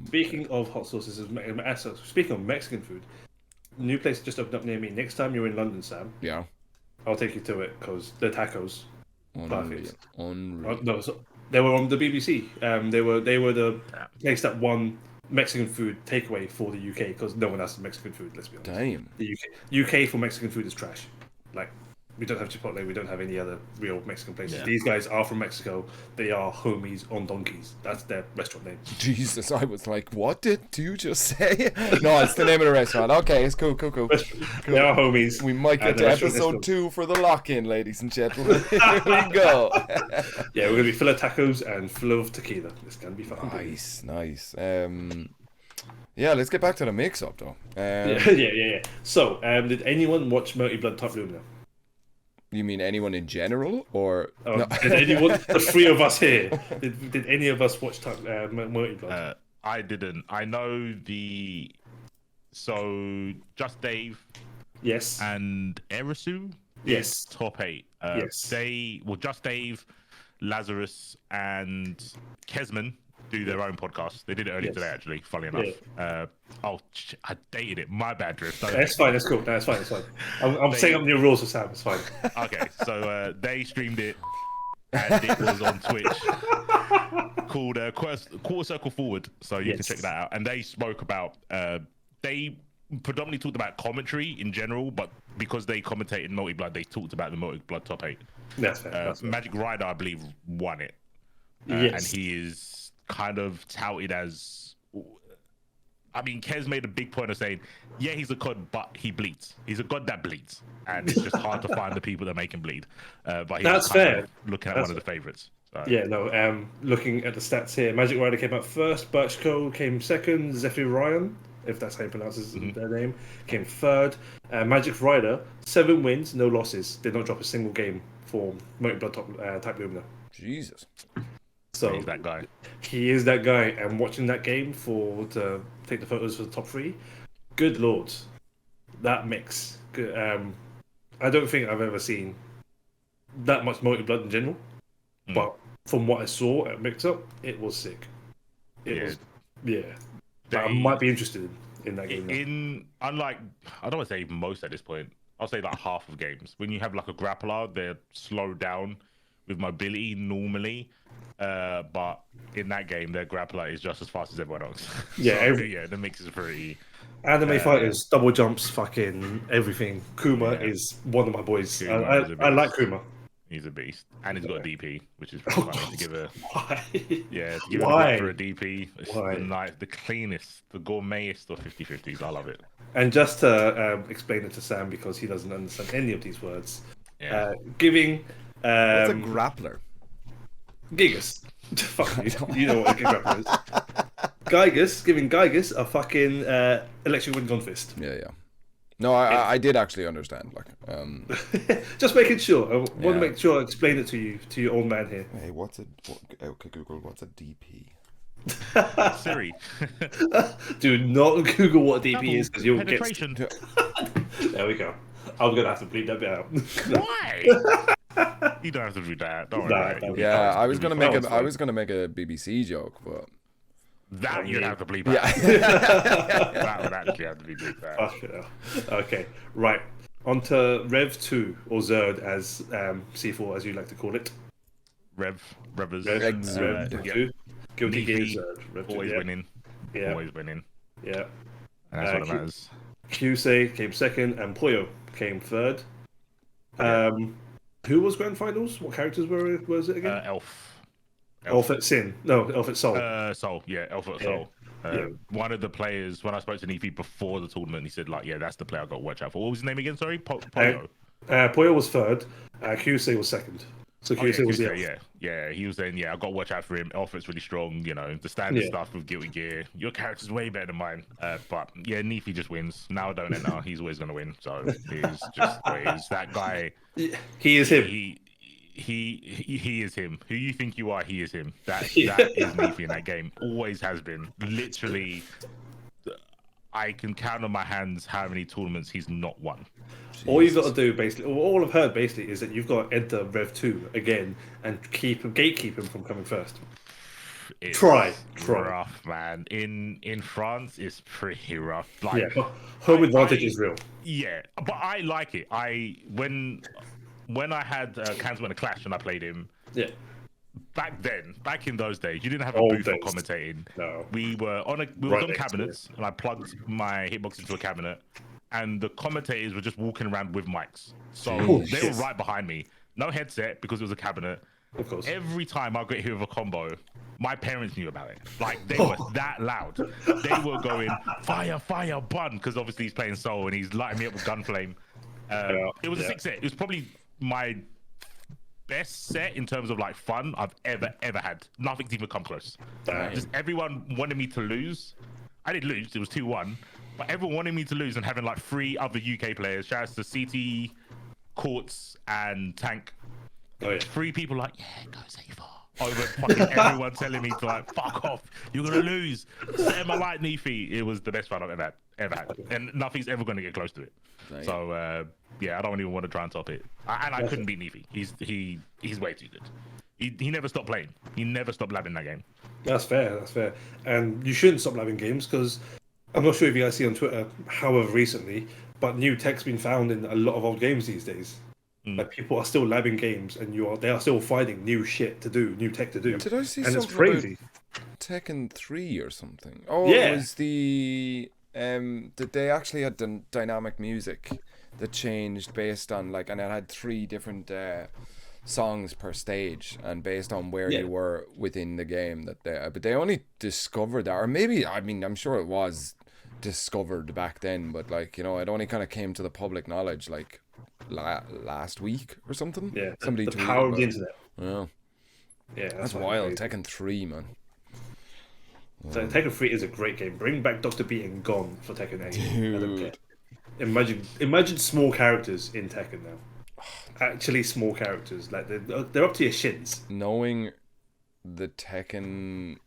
Speaking of hot sauces, speaking of Mexican food, new place just opened up near me. Next time you're in London, Sam, Yeah. I'll take you to it because the tacos. Unreal. Perfect. Unreal. No, they were on the BBC. They were the place that won Mexican food takeaway for the UK because no one has Mexican food. Let's be honest. Damn. The UK for Mexican food is trash. Like we don't have Chipotle. We don't have any other real Mexican places. Yeah. These guys are from Mexico. They are homies on donkeys. That's their restaurant name. Jesus, I was like, what did you just say? No, it's the name of the restaurant. Okay, it's cool. They are homies. We might get And to the restaurant is episode 2 for the lock-in, ladies and gentlemen. Here we go. Yeah, we're gonna be full of tacos and full of tequila. It's gonna be fucking good. Nice. Yeah, let's get back to the mix-up, though. Yeah. So, did anyone watch Melty Blood Top Lumina? You mean anyone in general, or no? Did anyone, the three of us here, did any of us watch Melty Blood? I didn't. I know so Just Dave Yes. and Erisu Yes. top 8. Yes. Just Dave, Lazarus, and Kesman do their own podcast. They did it earlier today, actually. Funny enough. I dated it. My bad, Drift. That's fine. That's cool. No, that's fine. That's fine. I'm setting up new rules for Sam. It's fine. Okay, so they streamed it, and it was on Twitch called Quarter Circle Forward. So you can check that out. And they spoke about they predominantly talked about commentary in general, but because they commentated Melty Blood, they talked about the Melty Blood top 8. That's fair. That's fair. Magic Rider, I believe, won it, Yes. and he is kind of touted as. I mean, Kez made a big point of saying, yeah, he's a god, but he bleeds. He's a god that bleeds, and it's just hard to find the people that make him bleed. But he's That's kind fair. of looking at one of the favorites. So. Yeah, no. Looking at the stats here, Magic Rider came out first, Birch Code came second, Zephyr Ryan, if that's how you pronounce their name, came third. Magic Rider, 7 wins, no losses. Did not drop a single game for Melty Blood Type Lumina. Jesus. So He's that guy. He is that guy, and watching that game to take the photos for the top 3, good lord, that mix. Good, I don't think I've ever seen that much Melty Blood in general, but from what I saw at MixUp, it was sick. It was, But I might be interested in that game now. Unlike, I don't want to say most at this point, I'll say like half of games. When you have like a grappler, they're slowed down with mobility normally. But in that game, their grappler is just as fast as everyone else. Yeah, The mix is pretty Anime fighters, double jumps, fucking everything. Kuma is one of my boys. I like Kuma. He's a beast, and he's got a DP, which is pretty funny to give a. Why? Yeah, to give it a Why? bit for a DP. It's the cleanest, the gourmetest of 50-50s. I love it. And just to explain it to Sam because he doesn't understand any of these words. Yeah. Giving. What's a grappler? Gigas. Fuck you. You know what a grappler is. Giving Gigas a fucking electric wind gun fist. Yeah. No, I did actually understand. Like, just making sure. I want to make sure I explain it to your old man here. Hey, okay, Google, what's a DP? Siri. Do not Google what a DP is because you'll penetration. get. There we go. I'm gonna have to bleep that bit out. Why? You don't have to do that. Don't worry. Yeah, I was gonna make a BBC joke, but that you'd have to bleep out. Yeah. That would actually have to be bleeped out. Okay, right. On to Rev 2 or Zerd as C4 as you like to call it. Revers. Rev 2. Guilty Gear Zerd. Rev 2, always winning. Yeah. Always winning. Yeah. And that's what it matters. Kyusei came second and Puyo came third. Who was grand finals? What characters was it again? Elf at Sin. No, Elf at Soul. Soul. Yeah, Elf at Soul. One of the players, when I spoke to Nefi before the tournament, he said, like, yeah, that's the player I got to watch out for. What was his name again? Sorry? Puyo. Puyo was third. Kyusei was second. So Kyusei was the Yeah, he was saying, I got to watch out for him. Elf's really strong, you know, the standard stuff with Guilty Gear. Your character's way better than mine. But yeah, Nefi just wins. Now I don't know. He's always going to win. So he's just the way it is. That guy. He is him. He is him. Who you think you are, he is him. That is Nefi in that game. Always has been. Literally, I can count on my hands how many tournaments he's not won. Jesus. All you've got to do, basically, all I've heard, basically, is that you've got to enter Rev 2 again and gatekeep him from coming first. It's try. Rough, man. In France, it's pretty rough. Like, home advantage is real. Yeah, but I like it. When I had Kansman a Clash and I played him, back in those days, you didn't have a booth for commentating. No. We were on cabinets, and I plugged my hitbox into a cabinet, and the commentators were just walking around with mics. So they were right behind me. No headset because it was a cabinet. Of course. Every time I got hit with a combo, my parents knew about it. Like, they were that loud. They were going, fire, bun, because obviously he's playing Soul and he's lighting me up with Gunflame. It was a 6-set. It was probably my best set in terms of like fun I've ever had. Nothing's even come close. Just everyone wanted me to lose. I did lose. It was 2-1. But everyone wanted me to lose and having like 3 other UK players. Shout out to CT, Quartz, and Tank. 3 people like, go safe. Over fucking everyone telling me to like, fuck off. You're going to lose. Set my light, Nefi. It was the best fun I've ever had. And nothing's ever going to get close to it. Right. So, I don't even want to try and top it. I couldn't beat Nefi. He's way too good. He never stopped playing. He never stopped labbing that game. That's fair. And you shouldn't stop labbing games because I'm not sure if you guys see on Twitter, however recently, but new tech's been found in a lot of old games these days. Like, people are still labbing games and they are still finding new shit to do, new tech to do. Did I see and something it's crazy. about Tekken 3 or something? Oh, yeah. It was the that they actually had the dynamic music that changed based on like, and it had 3 different songs per stage, and based on where you were within the game. But they only discovered that, or maybe, I mean, I'm sure it was discovered back then, but like, you know, it only kind of came to the public knowledge like last week or something. Yeah, somebody the power of the internet. Yeah, that's wild. Tekken 3, man. So Tekken 3 is a great game. Bring back Dr. Beat and Gone for Tekken 8. Dude. Imagine small characters in Tekken now. Actually small characters. Like, they're up to your shins. Knowing the Tekken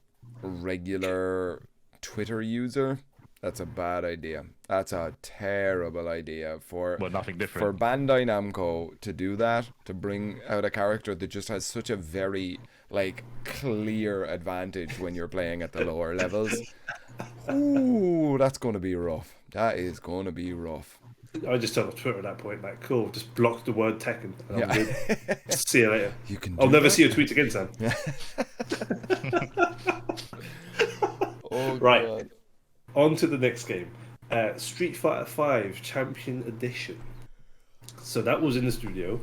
regular Twitter user, that's a bad idea. That's a terrible idea for nothing different. For Bandai Namco to do that, to bring out a character that just has such a very like clear advantage when you're playing at the lower levels. Ooh, that's going to be rough. That is going to be rough. I just turned off Twitter at that point, like, cool, just block the word Tekken. See you later. I'll never see your tweets again, Sam. Oh, right. God. On to the next game. Street Fighter 5 Champion Edition. So that was in the studio.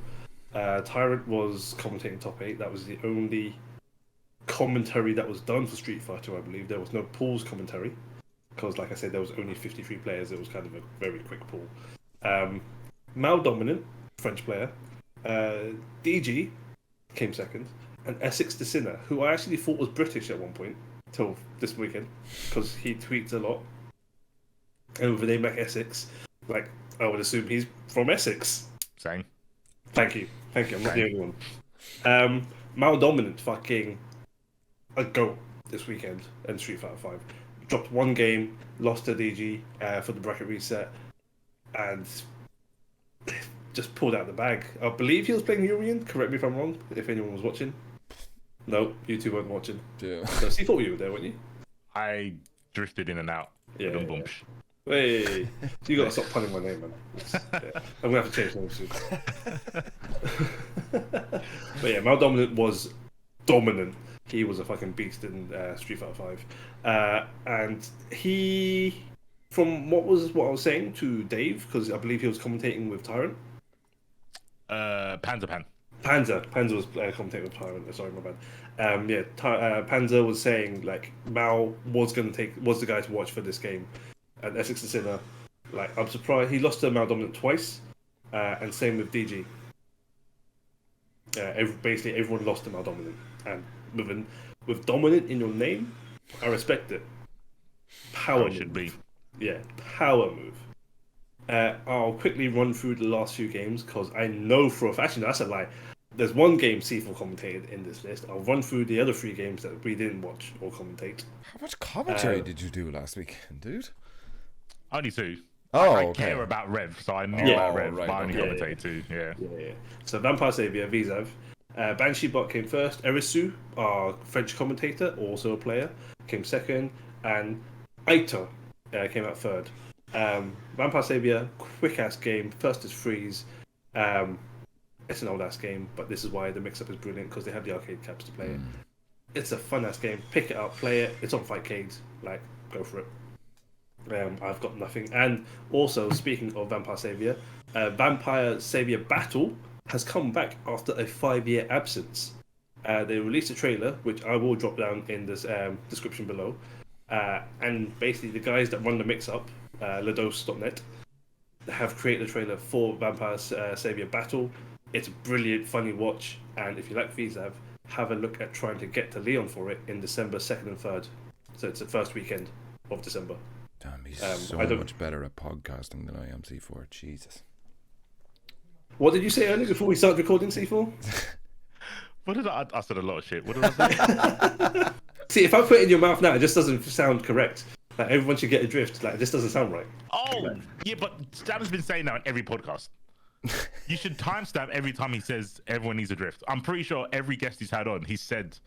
Tyrant was commentating top 8. That was the only commentary that was done for Street Fighter, I believe. There was no pools commentary because, like I said, there was only 53 players. It was kind of a very quick pool. Mal Dominant, French player. DG came second. And Essex the Sinner, who I actually thought was British at one point, till this weekend, because he tweets a lot. And with a name like Essex, like, I would assume he's from Essex. Same. Thank you. I'm not the only one. Mal Dominant fucking a goat this weekend in Street Fighter 5. Dropped one game, lost to DG for the bracket reset, and just pulled out the bag. I believe he was playing Urian, correct me if I'm wrong, if anyone was watching. No, you two weren't watching. Yeah. So C4 you were there, weren't you? I drifted in and out. Yeah. Yeah. Hey, you gotta stop punning my name, man. Yeah. I'm gonna have to change names soon. But yeah, Mal Dominant was dominant. He was a fucking beast in Street Fighter 5. And he, from what I was saying to Dave, because I believe he was commentating with Tyrant. Panzer was commentating with Tyrant. Sorry, my bad. Panzer was saying like Mal was the guy to watch for this game. And Essex the Sinner, like, I'm surprised he lost to Mal Dominant twice, and same with DG. Basically, everyone lost to Mal Dominant, and with Dominant in your name, I respect it. Power move. Should be. Yeah, power move. I'll quickly run through the last few games because I know for a fact. Actually, no, that's a lie. There's one game C4 commentated in this list. I'll run through the other 3 games that we didn't watch or commentate. How much commentary did you do last week, dude? Only 2. I care about Rev, so I knew about Rev, but I only commentate 2. Yeah. So Vampire Savior, VSAV. Banshee Bot came first. Erisu, our French commentator, also a player, came second. And Aito came out third. Vampire Savior, quick-ass game. First is Freeze. It's an old-ass game, but this is why the mix-up is brilliant, because they have the arcade caps to play it. It's a fun-ass game. Pick it up, play it. It's on Fightcade. Like, go for it. I've got nothing. And also, speaking of Vampire Savior, Vampire Savior Battle has come back after a 5-year absence. They released a trailer, which I will drop down in this description below. And basically, the guys that run the mix-up, Lados.net, have created a trailer for Vampire Savior Battle. It's a brilliant, funny watch. And if you like VSAV, have a look at trying to get to Lyon for it in December 2nd and 3rd. So it's the first weekend of December. Damn, he's so much better at podcasting than I am, C4. Jesus. What did you say earlier before we started recording, C4? What did I said a lot of shit. What did I say? See, if I put it in your mouth now, it just doesn't sound correct. Like, everyone should get a drift. Like, it just doesn't sound right. Oh, yeah, but Stab's been saying that on every podcast. You should timestamp every time he says everyone needs a drift. I'm pretty sure every guest he's had on, he said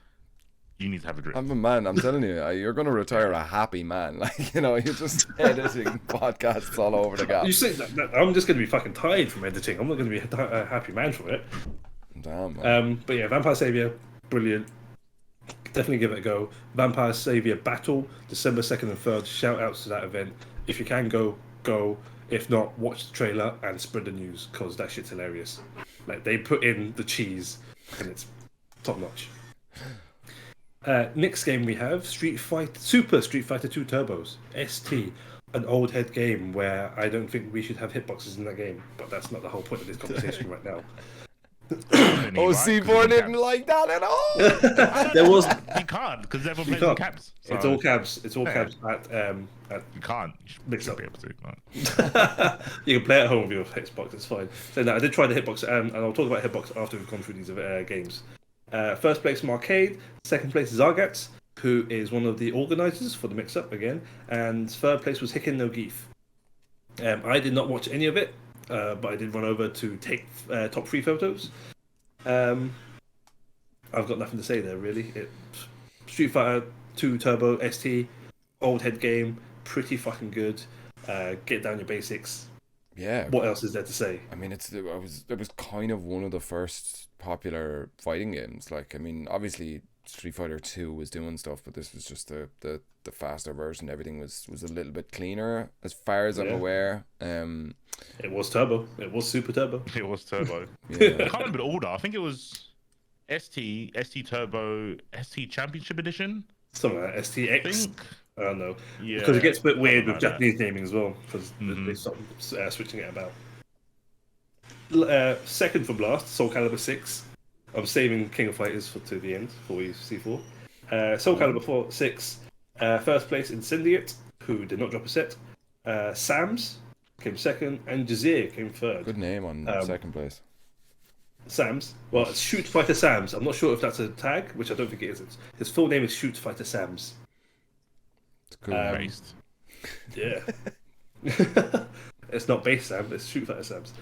you need to have a drift. I'm a man. I'm telling you, you're going to retire a happy man. Like, you know, you're just editing podcasts all over the gap. You say that, I'm just going to be fucking tired from editing. I'm not going to be a happy man for it. Damn, man. But yeah, Vampire Savior, brilliant. Definitely give it a go. Vampire Savior Battle, December 2nd and 3rd. Shout outs to that event. If you can go. If not, watch the trailer and spread the news, because that shit's hilarious. Like, they put in the cheese and it's top notch. Next game we have Super Street Fighter 2 Turbos, ST, an old head game where I don't think we should have hitboxes in that game, but that's not the whole point of this conversation right now. C4 didn't like that at all. There was You can't, because everyone plays in cabs. So... It's all cabs. It's all cabs at You can't. You should be able to. No. You can play at home with your Xbox. It's fine. So no, I did try the hitbox, and I'll talk about hitbox after we've gone through these games. First place Marcade. Second place Zargats, who is one of the organisers for the mix-up again, and third place was Hicken No Geef. I did not watch any of it. But I did run over to take top 3 photos. I've got nothing to say there, really. Street Fighter 2 Turbo ST, old head game, pretty fucking good. Get down your basics. Yeah. What else is there to say? I mean, it was kind of one of the first popular fighting games. Like, I mean, obviously Street Fighter 2 was doing stuff, but this was just the the faster version. Everything was a little bit cleaner, as far as I'm aware. It was turbo. It was super turbo. It was turbo. Yeah. I can't remember the order. I think it was ST Turbo, ST Championship Edition. Something like STX. I don't know. Yeah, because it gets a bit weird with like Japanese naming as well, because they start switching it about. Second from last, Soul Calibur 6. I'm saving King of Fighters to the end for C4. Soul Calibur 6. First place, Incendiate, who did not drop a set. Sam's came second, and Jazir came third. Good name on second place. Sam's. Well, it's Shoot Fighter Sam's. I'm not sure if that's a tag, which I don't think it is. His full name is Shoot Fighter Sam's. It's cool. Based. Yeah. It's not Base Sam, it's Shoot Fighter Sam's.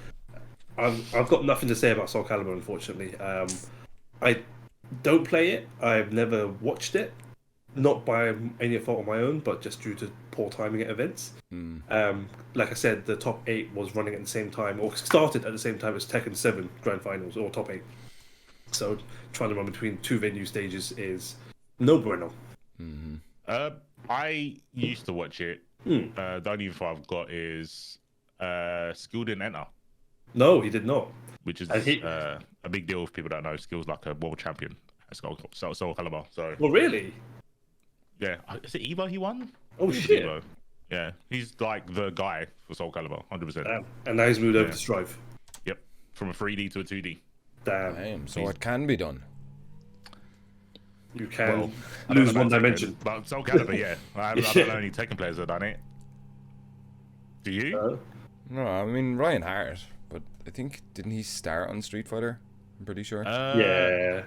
I've got nothing to say about Soul Calibur, unfortunately. I don't play it. I've never watched it. Not by any fault of my own, but just due to poor timing at events. Like I said, the top 8 was running at the same time, or started at the same time as Tekken 7 Grand Finals, or top 8. So trying to run between 2 venue stages is no bueno. I used to watch it. The only info I've got is Skill didn't enter. No, he did not. Which is a big deal if people don't know. Skill's like a world champion at Soul Calibur. So. Well, really? Yeah. Is it Evo he won? Oh, shit. Evo. Yeah. He's like the guy for Soul Calibur, 100%. Damn. And now he's moved over to Strive. Yep. From a 3D to a 2D. Damn. So it can be done. You can lose one dimension. But Soul Calibur, yeah. I don't know any Tekken players that have done it. Do you? No, I mean Ryan Hart, but I think didn't he start on Street Fighter? I'm pretty sure. Yeah.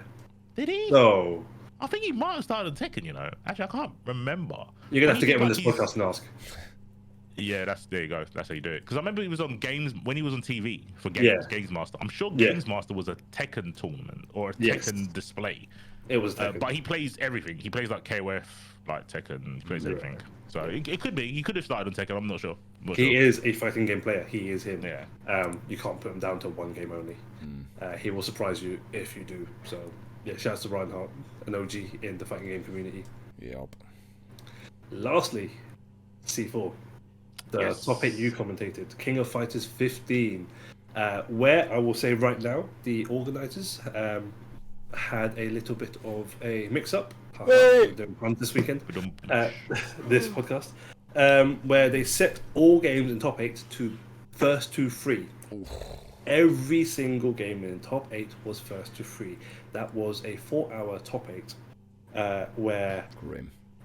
Did he? No. I think he might have started on Tekken, Actually, I can't remember. You're going to have to get him on this podcast and ask. Yeah, there you go. That's how you do it. Because I remember he was on games when he was on TV for Games Master. I'm sure Games Master was a Tekken tournament or a Tekken display. It was Tekken. But he plays everything. He plays like KOF, like Tekken. He plays everything. So it could be. He could have started on Tekken. I'm not sure. He is a fighting game player. He is him. Yeah. You can't put him down to one game only. He will surprise you if you do. So yeah, shout out to Reinhardt, an OG in the fighting game community. Yep. Lastly, C4, the top 8 you commentated, King of Fighters 15, where I will say right now, the organisers had a little bit of a mix-up this weekend, this podcast, where they set all games in top 8 to first to free. Every single game in top 8 was first to free. That was a 4-hour top 8 where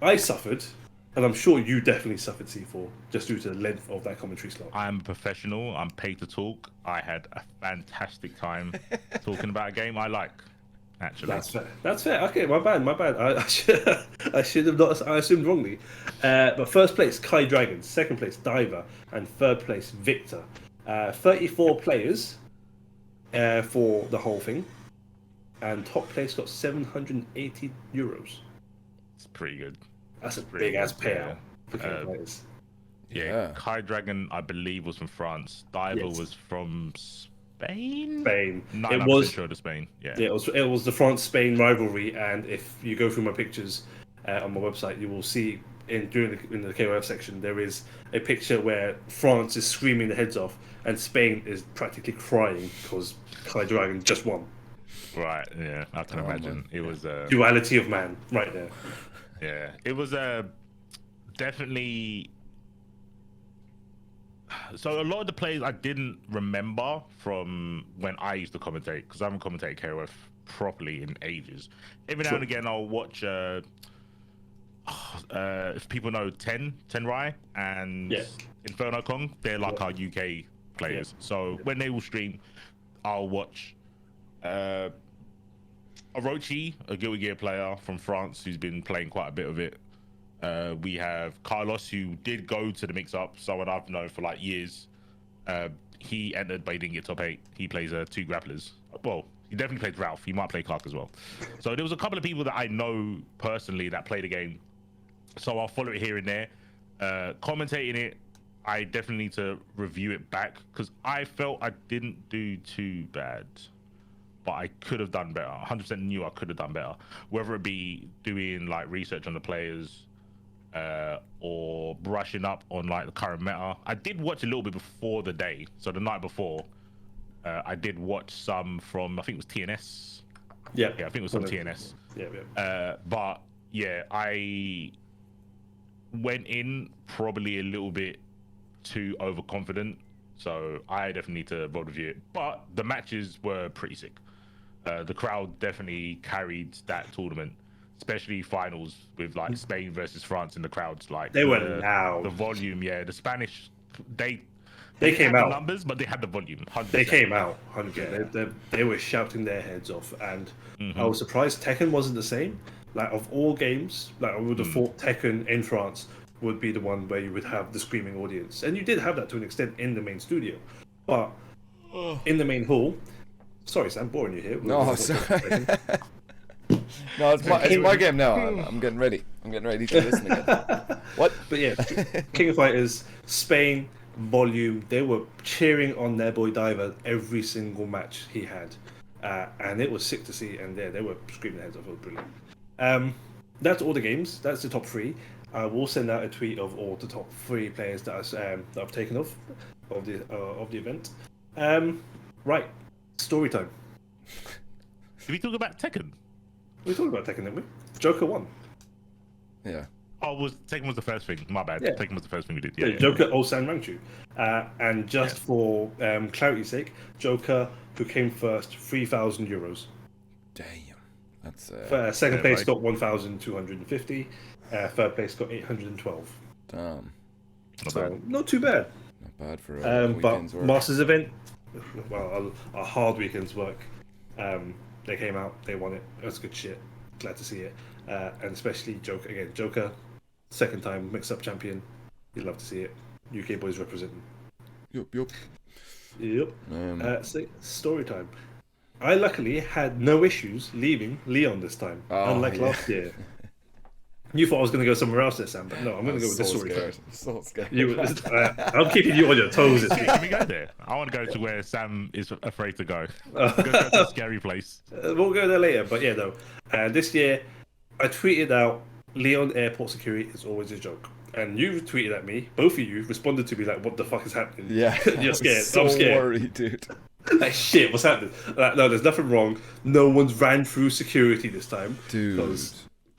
I suffered, and I'm sure you definitely suffered, C4, just due to the length of that commentary slot. I'm a professional. I'm paid to talk. I had a fantastic time talking about a game I like. Actually, that's fair. Okay, my bad. I should have not. I assumed wrongly. But first place, Kai Dragon. Second place, Diver, and third place, Victor. 34 players for the whole thing, and top place got €780. It's pretty good. That's a big ass payout for players. Yeah, Kai Dragon, I believe, was from France. Diver was from Spain. No, it was sure to Spain. Yeah, it was the France-Spain rivalry, and if you go through my pictures on my website, you will see in the KOF section there is a picture where France is screaming their heads off, and Spain is practically crying because Kai Dragon just won. Right. Yeah, I can imagine. Man. It was duality of man right there. Yeah, it was definitely. So a lot of the plays I didn't remember from when I used to commentate, because I haven't commentated KOF properly in ages. Every now and again I'll watch if people know Ten Rai and Inferno Kong, they're like our UK players. So when they will stream, I'll watch Orochi, a Guilty Gear player from France who's been playing quite a bit of it. We have Carlos, who did go to the mix-up, someone I've known for like years. He entered, but he didn't get top 8. He plays 2 grapplers. Well, he definitely plays Ralph. He might play Clark as well. So there was a couple of people that I know personally that play the game. So I'll follow it here and there. Commentating it, I definitely need to review it back, because I felt I didn't do too bad. But I could have done better. 100% knew I could have done better. Whether it be doing like research on the players, or brushing up on like the current meta. I did watch a little bit before the day, so the night before, I did watch some from, I think it was TNS. Yeah, I think it was from TNS. Yeah. But yeah, I went in probably a little bit too overconfident, so I definitely need to road review it. But the matches were pretty sick. The crowd definitely carried that tournament, especially finals with like Spain versus France in the crowds. Like they were loud. The volume, yeah. The Spanish, they came out numbers, but they had the volume. 100%. They came out 100%. Yeah. They were shouting their heads off, and I was surprised Tekken wasn't the same. Like of all games, like I would have thought Tekken in France would be the one where you would have the screaming audience, and you did have that to an extent in the main studio, but in the main hall. Sorry, Sam, boring you here. No, sorry. No, it's my game now. I'm getting ready. I'm getting ready to listen again. What? But yeah, King of Fighters, Spain, volume. They were cheering on their boy Diver every single match he had, and it was sick to see. And they were screaming their heads off. It was brilliant. That's all the games. That's the top 3. I will send out a tweet of all the top 3 players that I've taken off of the event. Right, story time. Did we talk about Tekken? We talked about Tekken, didn't we? Joker won. Yeah. Oh, Tekken was the first thing. My bad. Yeah. Tekken was the first thing we did. Yeah, Joker Ulsan ranked you. And just for clarity's sake, Joker, who came first, €3,000. Damn. That's second place got 1,250. Third place got 812. Damn. Not too bad. Not bad for a weekend's but work. Masters event, well, a hard weekend's work. They came out, they won it. It was good shit. Glad to see it. And especially Joker again. Joker, second time MixUp champion. You'd love to see it. UK boys representing. Yup. So, story time. I luckily had no issues leaving Lyon this time, unlike last year. You thought I was going to go somewhere else there, Sam, but no, I'm going to go with this story scared. I'm so scared. I'm keeping you on your toes this week. Can we go there? I want to go to where Sam is afraid to go. Go to a scary place. We'll go there later, but yeah, though. This year, I tweeted out, Lyon airport security is always a joke. And you tweeted at me, both of you responded to me like, what the fuck is happening? Yeah. You're scared. So I'm scared. worried, dude. Like, shit, what's happening? No, there's nothing wrong. No one's ran through security this time. Dude.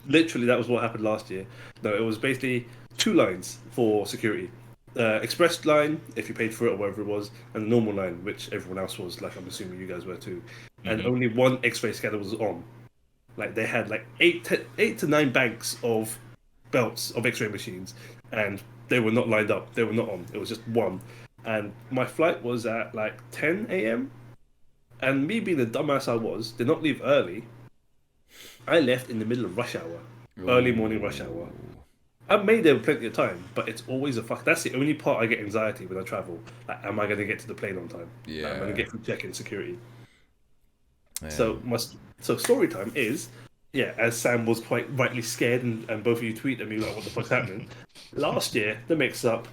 Literally, that was what happened last year. No, it was basically 2 lines for security. Express line, if you paid for it or whatever it was, and the normal line, which everyone else was, like I'm assuming you guys were too. And only one X-ray scanner was on. Like, they had like 8 to 9 banks of belts of X-ray machines, and they were not lined up. They were not on. It was just one. And my flight was at like 10 a.m. And me being the dumbass I was, did not leave early. I left in the middle of rush hour. Early morning rush hour. I made there plenty of time, but it's always a fuck. That's the only part I get anxiety when I travel. Like, am I going to get to the plane on time? Yeah. Like, I'm going to get through check-in security. So story time is, as Sam was quite rightly scared, and both of you tweeted at me like, what the fuck's happening? Last year, the mix-up,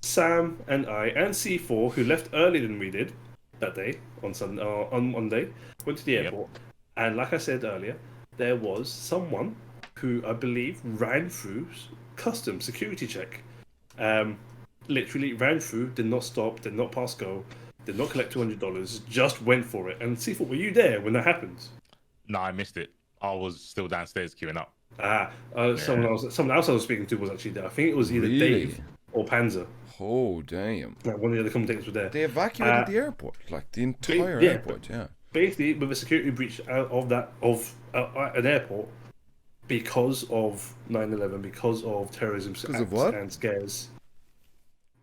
Sam and I and C4, who left earlier than we did that day on Monday, went to the airport, and like I said earlier, there was someone who I believe ran through custom security check. Literally ran through, did not stop, did not pass go, did not collect $200, just went for it. And C4, were you there when that happened? No, I missed it. I was still downstairs queuing up. Someone else I was speaking to was actually there. I think it was either Dave or Panzer. Oh, damn. Like, one of the other commentators were there. They evacuated the airport, like the entire airport, Basically, with a security breach out of an airport because of 9/11, because of terrorism and scares.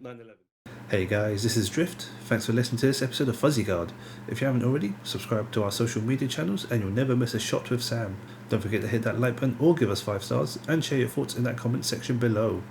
9/11. Hey guys, this is Drift. Thanks for listening to this episode of Fuzzy Guard. If you haven't already, subscribe to our social media channels and you'll never miss a shot with Sam. Don't forget to hit that like button or give us 5 stars and share your thoughts in that comment section below.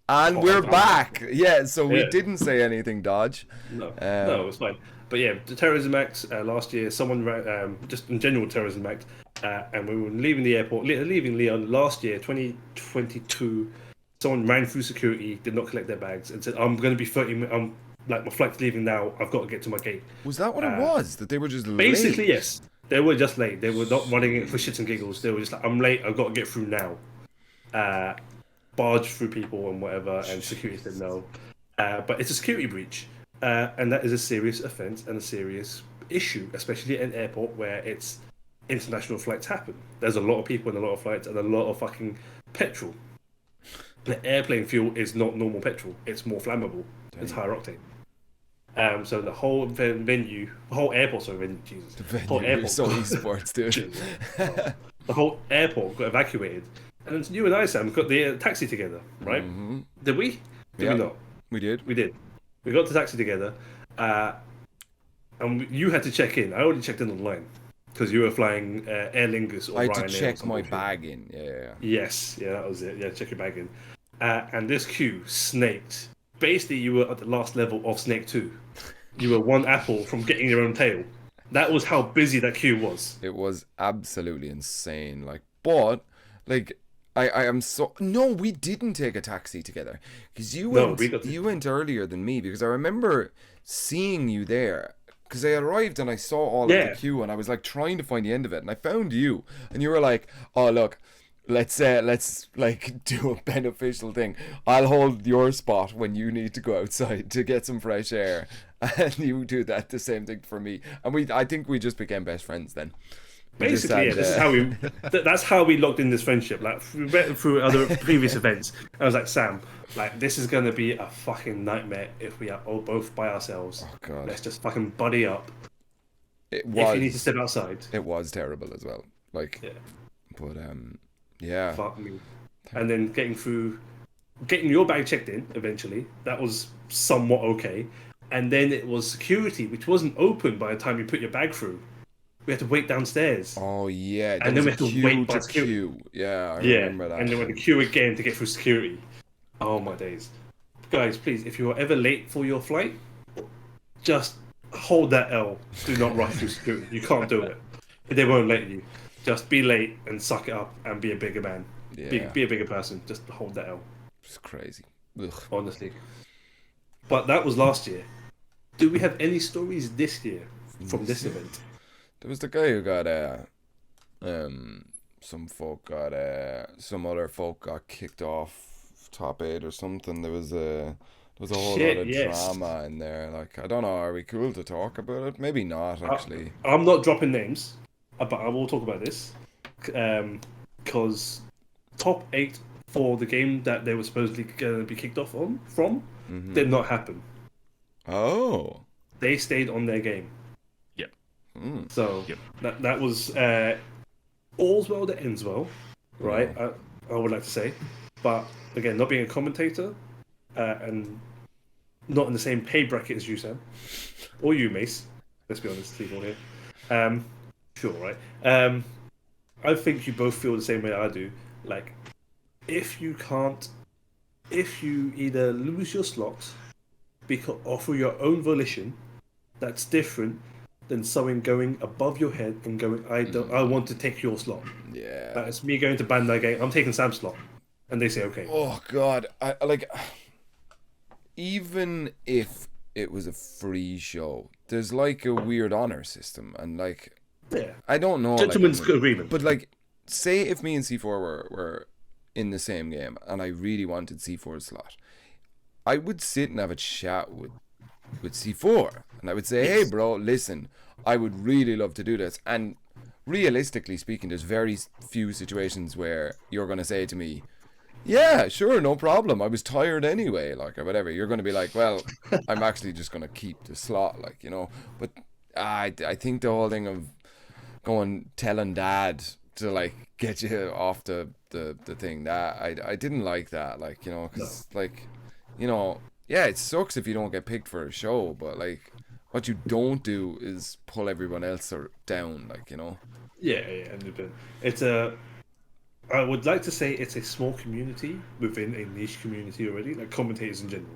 And we're back. Yeah, so we didn't say anything, Dodge. No, it was fine. But yeah, the terrorism act last year, someone ran, just in general terrorism act, and we were leaving the airport, leaving Lyon last year, 2022. Someone ran through security, did not collect their bags, and said, "I'm going to be 30 minutes. Like, my flight's leaving now. I've got to get to my gate." Was that what it was? That they were just late? Basically, yes. They were just late. They were not running it for shits and giggles. They were just like, "I'm late. I've got to get through now." barged through people and whatever, and security said no. But it's a security breach, and that is a serious offence and a serious issue, especially at an airport where it's international flights happen. There's a lot of people in a lot of flights and a lot of fucking petrol. The airplane fuel is not normal petrol. It's more flammable. Dang. It's higher octane. So the whole venue, the whole airport, sorry, venue, Jesus. The venue, whole airport, so esports, dude. The whole airport got evacuated. And then you and I, Sam, got the taxi together, right? Mm-hmm. Did we? Did we not? We did. We did. We got the taxi together. And you had to check in. I already checked in online. Because you were flying Aer Lingus or Ryanair. I had to check my bag in. Yeah. Yes, yeah, that was it. Yeah, check your bag in. And this queue snaked. Basically, you were at the last level of Snake 2. You were one apple from getting your own tail. That was how busy that queue was. It was absolutely insane. But I am so... No, we didn't take a taxi together. Because you went earlier than me. Because I remember seeing you there. Because I arrived and I saw all of the queue and I was like trying to find the end of it, and I found you and you were like, "Oh look, let's like do a beneficial thing. I'll hold your spot when you need to go outside to get some fresh air, and you do that the same thing for me." And I think we just became best friends then. Basically, yeah, this is how we. That's how we locked in this friendship. Like through other previous events, I was like, Sam, like this is gonna be a fucking nightmare if we are all both by ourselves. Oh God. Let's just fucking buddy up. It was. If you need to step outside. It was terrible as well. Like. Yeah. But yeah. Fuck me. And then getting your bag checked in eventually. That was somewhat okay. And then it was security, which wasn't open by the time you put your bag through. We had to wait downstairs. Oh yeah, and then we had to wait by security. Queue. Yeah, I remember that. And then we had to queue again to get through security. Oh my days, guys! Please, if you are ever late for your flight, just hold that L. Do not rush through security. You can't do it. They won't let you. Just be late and suck it up and be a bigger man. Yeah. Be a bigger person. Just hold that L. It's crazy. Ugh. Honestly. But that was last year. Do we have any stories this year from this event? There was the guy who got some other folk got kicked off top 8 or something. There was a whole lot of drama in there. Like, I don't know, are we cool to talk about it? Maybe not, actually. I'm not dropping names, but I will talk about this. Because top 8 for the game that they were supposedly going to be kicked off from did not happen. Oh. They stayed on their game. So that was all's well that ends well, right? I would like to say, but again, not being a commentator and not in the same pay bracket as you, Sam, or you, Mace. Let's be honest, people here. Sure, right? I think you both feel the same way I do. Like, if you either lose your slot or through your own volition, that's different than someone going above your head and going, I want to take your slot. Yeah. That's me going to Bandai game, I'm taking Sam's slot. And they say, okay. Oh, God. I like, even if it was a free show, there's like a weird honor system. And like, yeah. I don't know. Gentleman's agreement. But like, say if me and C4 were in the same game and I really wanted C4's slot, I would sit and have a chat with C4 and I would say, hey bro, listen, I would really love to do this. And realistically speaking, there's very few situations where you're going to say to me, yeah, sure, no problem, I was tired anyway, like, or whatever. You're going to be like, well, I'm actually just going to keep the slot, like, you know. But I think the whole thing of going telling dad to like get you off the thing, that I didn't like that, like, you know, because like, you know, yeah, it sucks if you don't get picked for a show, but like, what you don't do is pull everyone else down, like, you know. Yeah, it's I would like to say it's a small community within a niche community already, like commentators in general.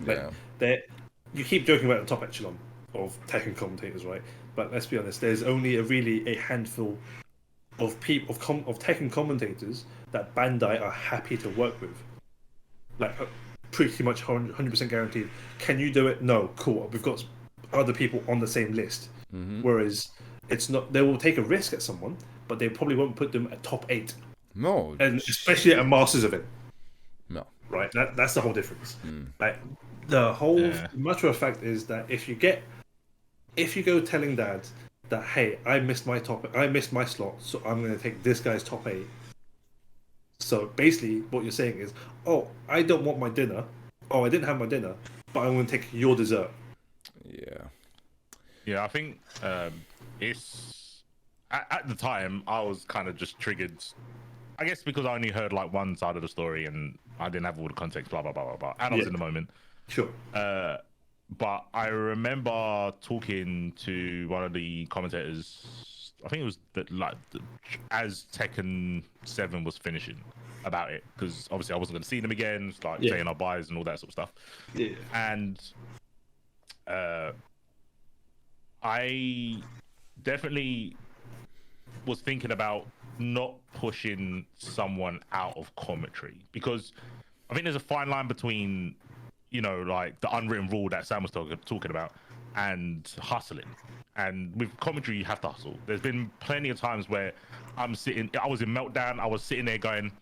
Like, you keep joking about the top echelon of Tekken commentators, right? But let's be honest, there's only a handful of people of Tekken commentators that Bandai are happy to work with. Like, pretty much 100% guaranteed. Can you do it? No. Cool. We've got other people on the same list. Whereas it's not. They will take a risk at someone, but they probably won't put them at top 8. No. And especially at a Masters event. No. Right? That's the whole difference. Like, the whole matter of fact is that if you go telling Dad that, hey, I missed my slot, so I'm going to take this guy's top 8. So basically, what you're saying is, oh, I don't want my dinner. Oh, I didn't have my dinner, but I'm going to take your dessert. Yeah, I think it's at the time I was kind of just triggered. I guess because I only heard like one side of the story and I didn't have all the context, blah blah blah blah blah, and I was in the moment. Sure. But I remember talking to one of the commentators. I think it was as Tekken 7 was finishing about it, because obviously I wasn't going to see them again, saying our buys and all that sort of stuff. Yeah. And I definitely was thinking about not pushing someone out of commentary, because I think there's a fine line between, like the unwritten rule that Sam was talking about and hustling. And with commentary, you have to hustle. There's been plenty of times where I was in Meltdown, I was sitting there going,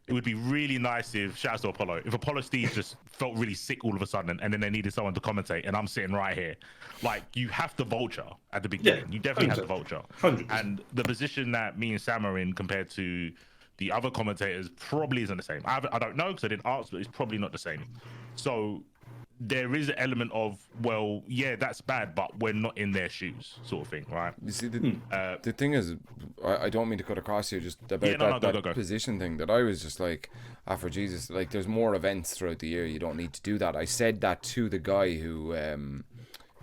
it would be really nice if, shout out to Apollo, if Apollo Steve just felt really sick all of a sudden and then they needed someone to commentate and I'm sitting right here. Like, you have to vulture at the beginning. You definitely have to vulture. 100%. And the position that me and Sam are in compared to the other commentators probably isn't the same. I don't know because I didn't ask, but it's probably not the same. So there is an element of, well, yeah, that's bad, but we're not in their shoes, sort of thing, right? You see, the thing is, I don't mean to cut across here, just about that position thing, that I was just like, for Jesus, like, there's more events throughout the year, you don't need to do that. I said that to the guy who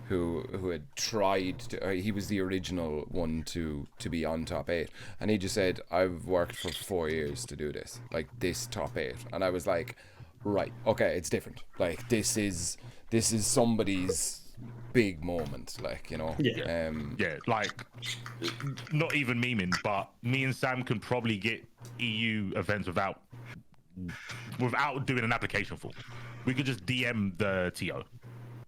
had tried to, he was the original one to be on top 8, and he just said, I've worked for 4 years to do this, like this top 8, and I was like, right, okay, it's different. Like, this is somebody's big moment, like, like, not even memeing, but me and Sam can probably get EU events without doing an application form. We could just DM the TO,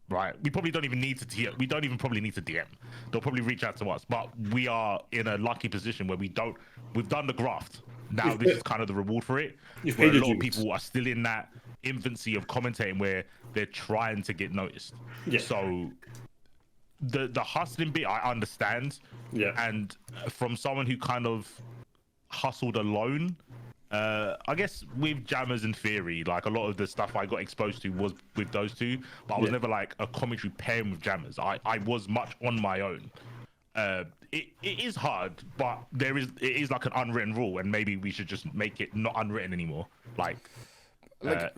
right? We probably don't even need to TO. We don't even probably need to DM. They'll probably reach out to us, but we are in a lucky position where we've done the graft. Now this is kind of the reward for it. Where a lot of people are still in that infancy of commentating where they're trying to get noticed. Yeah. So the hustling bit, I understand. Yeah. And from someone who kind of hustled alone, I guess with Jammers in theory, like a lot of the stuff I got exposed to was with those two, but I was never like a commentary pairing with Jammers. I was much on my own. It is hard, but it is like an unwritten rule, and maybe we should just make it not unwritten anymore. Like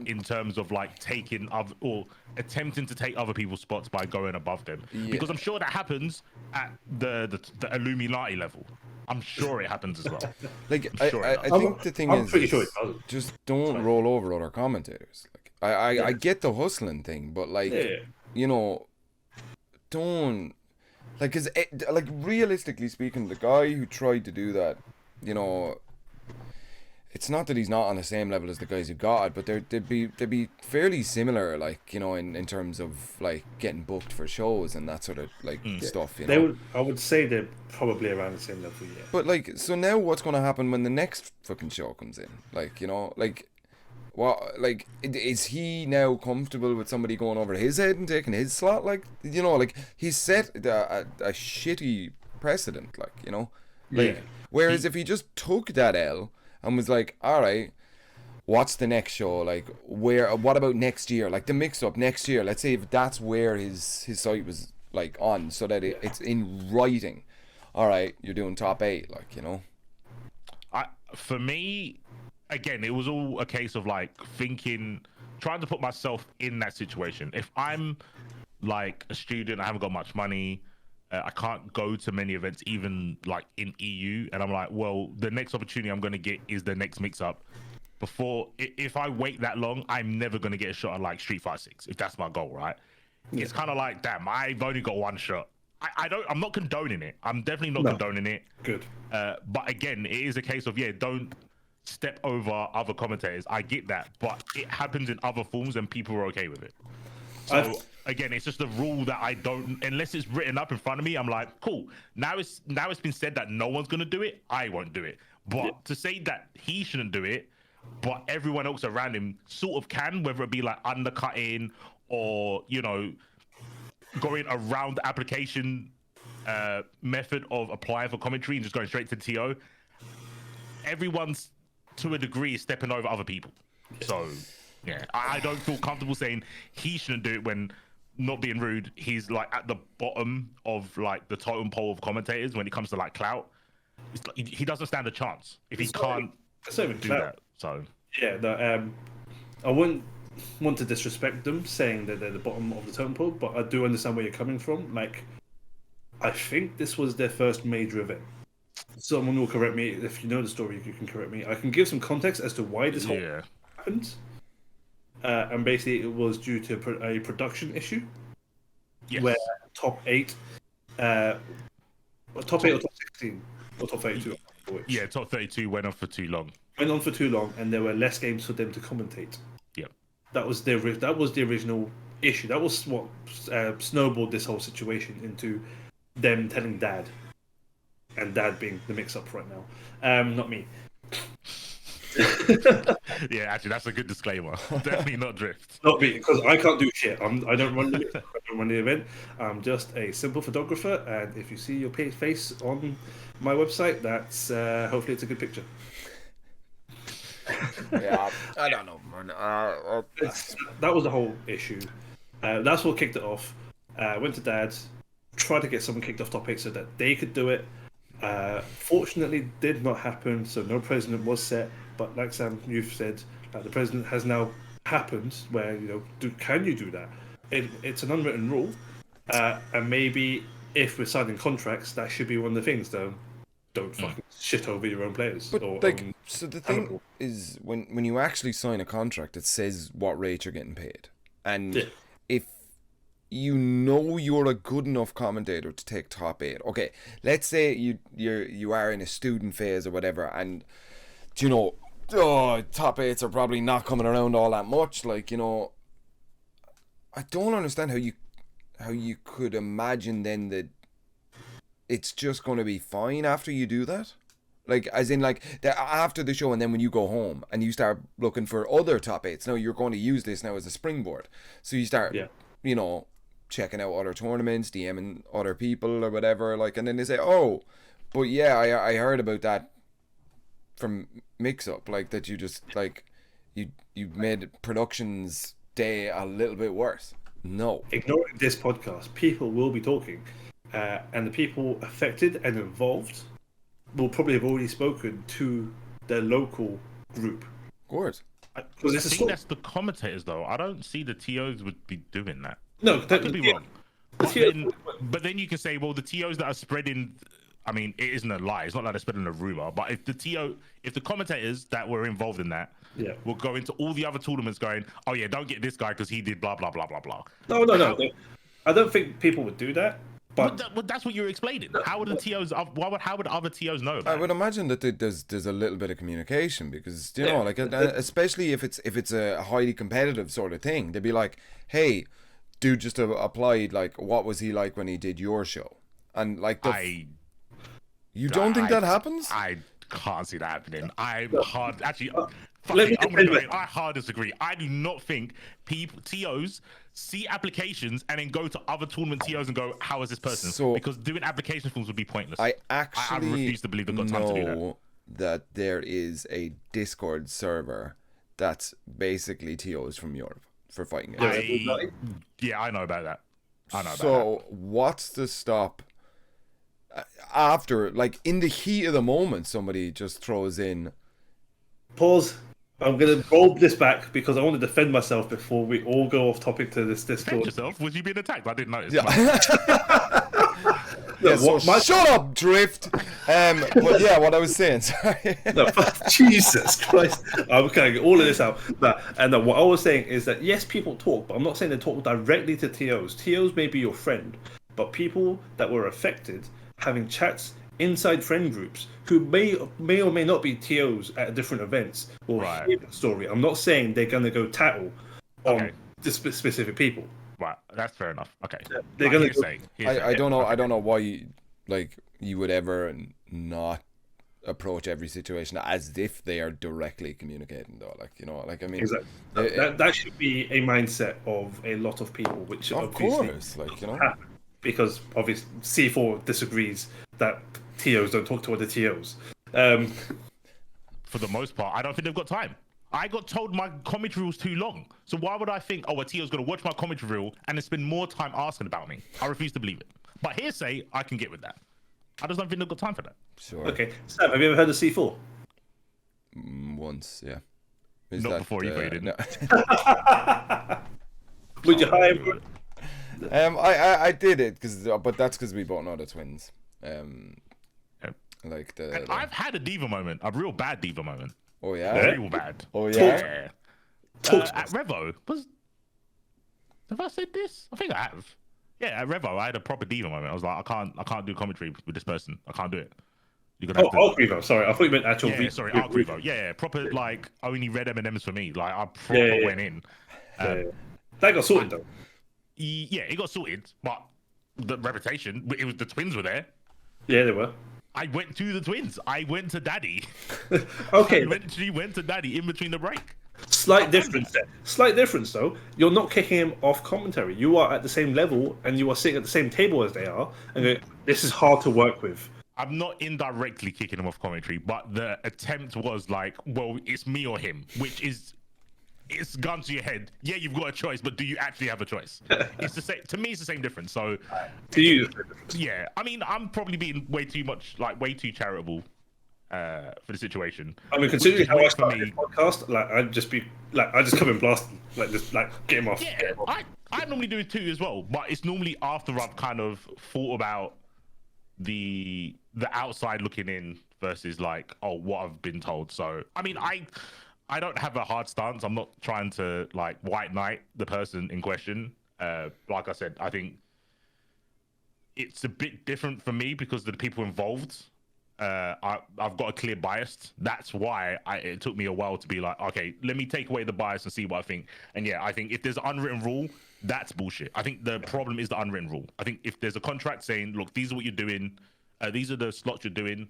in terms of like taking or attempting to take other people's spots by going above them, because I'm sure that happens at the Illuminati level. I'm sure it happens as well. Like, I think the thing is, pretty sure it does. Just don't roll over other commentators. Like, I get the hustling thing, but like, don't. Like, cause like, realistically speaking, the guy who tried to do that, it's not that he's not on the same level as the guys who got it, but they'd be fairly similar, like, in terms of like getting booked for shows and that sort of like stuff. I would say they're probably around the same level, yeah. But like, so now what's going to happen when the next fucking show comes in? Like, like. What, like, is he now comfortable with somebody going over his head and taking his slot? Like, like, he's set a shitty precedent, like, Like, whereas if he just took that L and was like, all right, what's the next show? Like, what about next year? Like, the MixUp next year. Let's say if that's where his site was, like, on, so that it's in writing. All right, you're doing top 8, like, For me, again, it was all a case of like trying to put myself in that situation. If I'm like a student, I haven't got much money, I can't go to many events, even like in EU, and I'm like, well, the next opportunity I'm going to get is the next MixUp. If I wait that long, I'm never going to get a shot at like Street Fighter 6, if that's my goal, right? Yeah. It's kind of like, damn, I've only got one shot. I'm not condoning it. I'm definitely not condoning it. Good. But again, it is a case of, don't step over other commentators. I get that, but it happens in other forms and people are okay with it. So again, it's just a rule that I don't, unless it's written up in front of me, I'm like, cool, now it's been said that no one's gonna do it, I won't do it. But to say that he shouldn't do it, but everyone else around him sort of can, whether it be like undercutting or, you know, going around the application method of applying for commentary and just going straight to TO, everyone's to a degree stepping over other people. So yeah, I don't feel comfortable saying he shouldn't do it when, not being rude, he's like at the bottom of like the totem pole of commentators when it comes to like clout. It's like, he doesn't stand a chance if he can't do that. So yeah, I wouldn't want to disrespect them saying that they're the bottom of the totem pole, but I do understand where you're coming from. Like, I think this was their first major event. Someone will correct me if you know the story. You can correct me. I can give some context as to why this whole happened. And basically, it was due to a production issue, where top 8 or top 16 or top 32. Yeah, top 32 went on for too long. And there were less games for them to commentate. Yeah, that was the original issue. That was what snowballed this whole situation into them telling Dad, and Dad being the mix-up right now, not me. Yeah, actually, that's a good disclaimer. Definitely not Drift. Not me, because I can't do shit. I don't run the mix-up. I don't run the event. I'm just a simple photographer, and if you see your face on my website, that's hopefully it's a good picture. Yeah, I don't know, man. That was the whole issue. That's what kicked it off. Went to Dad, tried to get someone kicked off top 8 so that they could do it. Fortunately, did not happen, so no president was set. But like Sam, you've said, the president has now happened. Where can you do that? It's an unwritten rule, and maybe if we're signing contracts, that should be one of the things. Don't fucking shit over your own players. But so the thing is, when you actually sign a contract, it says what rate you're getting paid, and if you know you're a good enough commentator to take top 8. Okay, let's say you are in a student phase or whatever, and top 8s are probably not coming around all that much. Like, I don't understand how you could imagine then that it's just going to be fine after you do that. Like, as in, like, after the show, and then when you go home and you start looking for other top 8s, now you're going to use this now as a springboard. So you start, checking out other tournaments, DMing other people or whatever, like, and then they say, oh, but yeah, I heard about that from MixUp, like, that you just, like, you made production's day a little bit worse. No. Ignoring this podcast, people will be talking, and the people affected and involved will probably have already spoken to their local group. Of course. Because I think that's the commentators, though. I don't see the TOs would be doing that. No, that could be wrong. But then you can say, well, the TOs that are spreading, I mean, it isn't a lie. It's not like they're spreading a rumor. But if the commentators that were involved in that will go into all the other tournaments going, oh yeah, don't get this guy because he did blah blah blah blah blah. No. I don't think people would do that. But that's what you're explaining. How would the TOs? How would other TOs know? I would imagine that there's a little bit of communication, because like, especially if it's a highly competitive sort of thing, they'd be like, hey, dude just applied, like, what was he like when he did your show? And like, you don't think that happens? I can't see that happening. I hard disagree. I do not think TOs see applications and then go to other tournament TOs and go, how is this person? Because doing application forms would be pointless. I refuse to believe they've got time to do that there is a Discord server that's basically TOs from Europe for fighting games. I know about that. So what's the stop after, like, in the heat of the moment, somebody just throws in, pause, I'm going to roll this back because I want to defend myself before we all go off topic to this Discord. Defend yourself? Was you being attacked? I didn't notice. Shut up, Drift. But yeah, what I was saying. Sorry. No, Jesus Christ. I'm going to get all of this out. And what I was saying is that, yes, people talk, but I'm not saying they talk directly to TOs. TOs may be your friend, but people that were affected having chats inside friend groups who may or may not be TOs at different events will hear the story. I'm not saying they're going to go tattle on specific people. Right, that's fair enough. Okay, they're going to say. I don't know. I don't know why you would ever not approach every situation as if they are directly communicating, though. Like, you know, like, I mean, Exactly. That should be a mindset of a lot of people, which of obviously course, like, you know, because obviously C4 disagrees that TOs don't talk to other TOs. For the most part, I don't think they've got time. I got told my commentary reel was too long. So why would I think, oh, a TO's going to watch my commentary reel and then spend more time asking about me? I refuse to believe it. But hearsay, I can get with that. I just don't think they've got time for that. sure. Okay, Sam, have you ever heard of C4? Once, yeah. Not before you played it. No. Would you hire him? I did it but that's because we both know the twins. Like and I've had a diva moment, a real bad diva moment. Oh yeah. Real bad. Oh yeah. At Revo, have I said this? I think I have. Yeah, at Revo, I had a proper diva moment. I was like, I can't do commentary with this person. I can't do it. You're gonna have to... Arc Revo. Sorry, I thought you meant actual. Yeah, sorry, Arc Revo. Yeah, proper like only red M&Ms for me. Like I proper went in. That got sorted though. Yeah, it got sorted, but the reputation. It was the twins were there. Yeah, they were. I went to the twins. I went to Daddy. Okay. I literally went to Daddy in between the break. Slight difference there. Slight difference though. You're not kicking him off commentary. You are at the same level and you are sitting at the same table as they are. And this is hard to work with. I'm not indirectly kicking him off commentary, but the attempt was like, well, it's me or him, which is, it's gun to your head. Yeah, you've got a choice, but do you actually have a choice? It's the same. To me, it's the same difference. So, to you, yeah. I mean, I'm probably being way too charitable for the situation. I mean, considering how I started the podcast, like I just come and blast him, just get him off. Yeah, get him off. I normally do it too as well, but it's normally after I've kind of thought about the outside looking in versus like, oh, what I've been told. So, I mean, I don't have a hard stance. I'm not trying to like white knight the person in question. Like I said, I think it's a bit different for me because of the people involved. I've got a clear bias. That's why it took me a while to be like, okay, let me take away the bias and see what I think. And yeah, I think if there's an unwritten rule, that's bullshit. I think the problem is the unwritten rule. I think if there's a contract saying, look, these are what you're doing, these are the slots you're doing,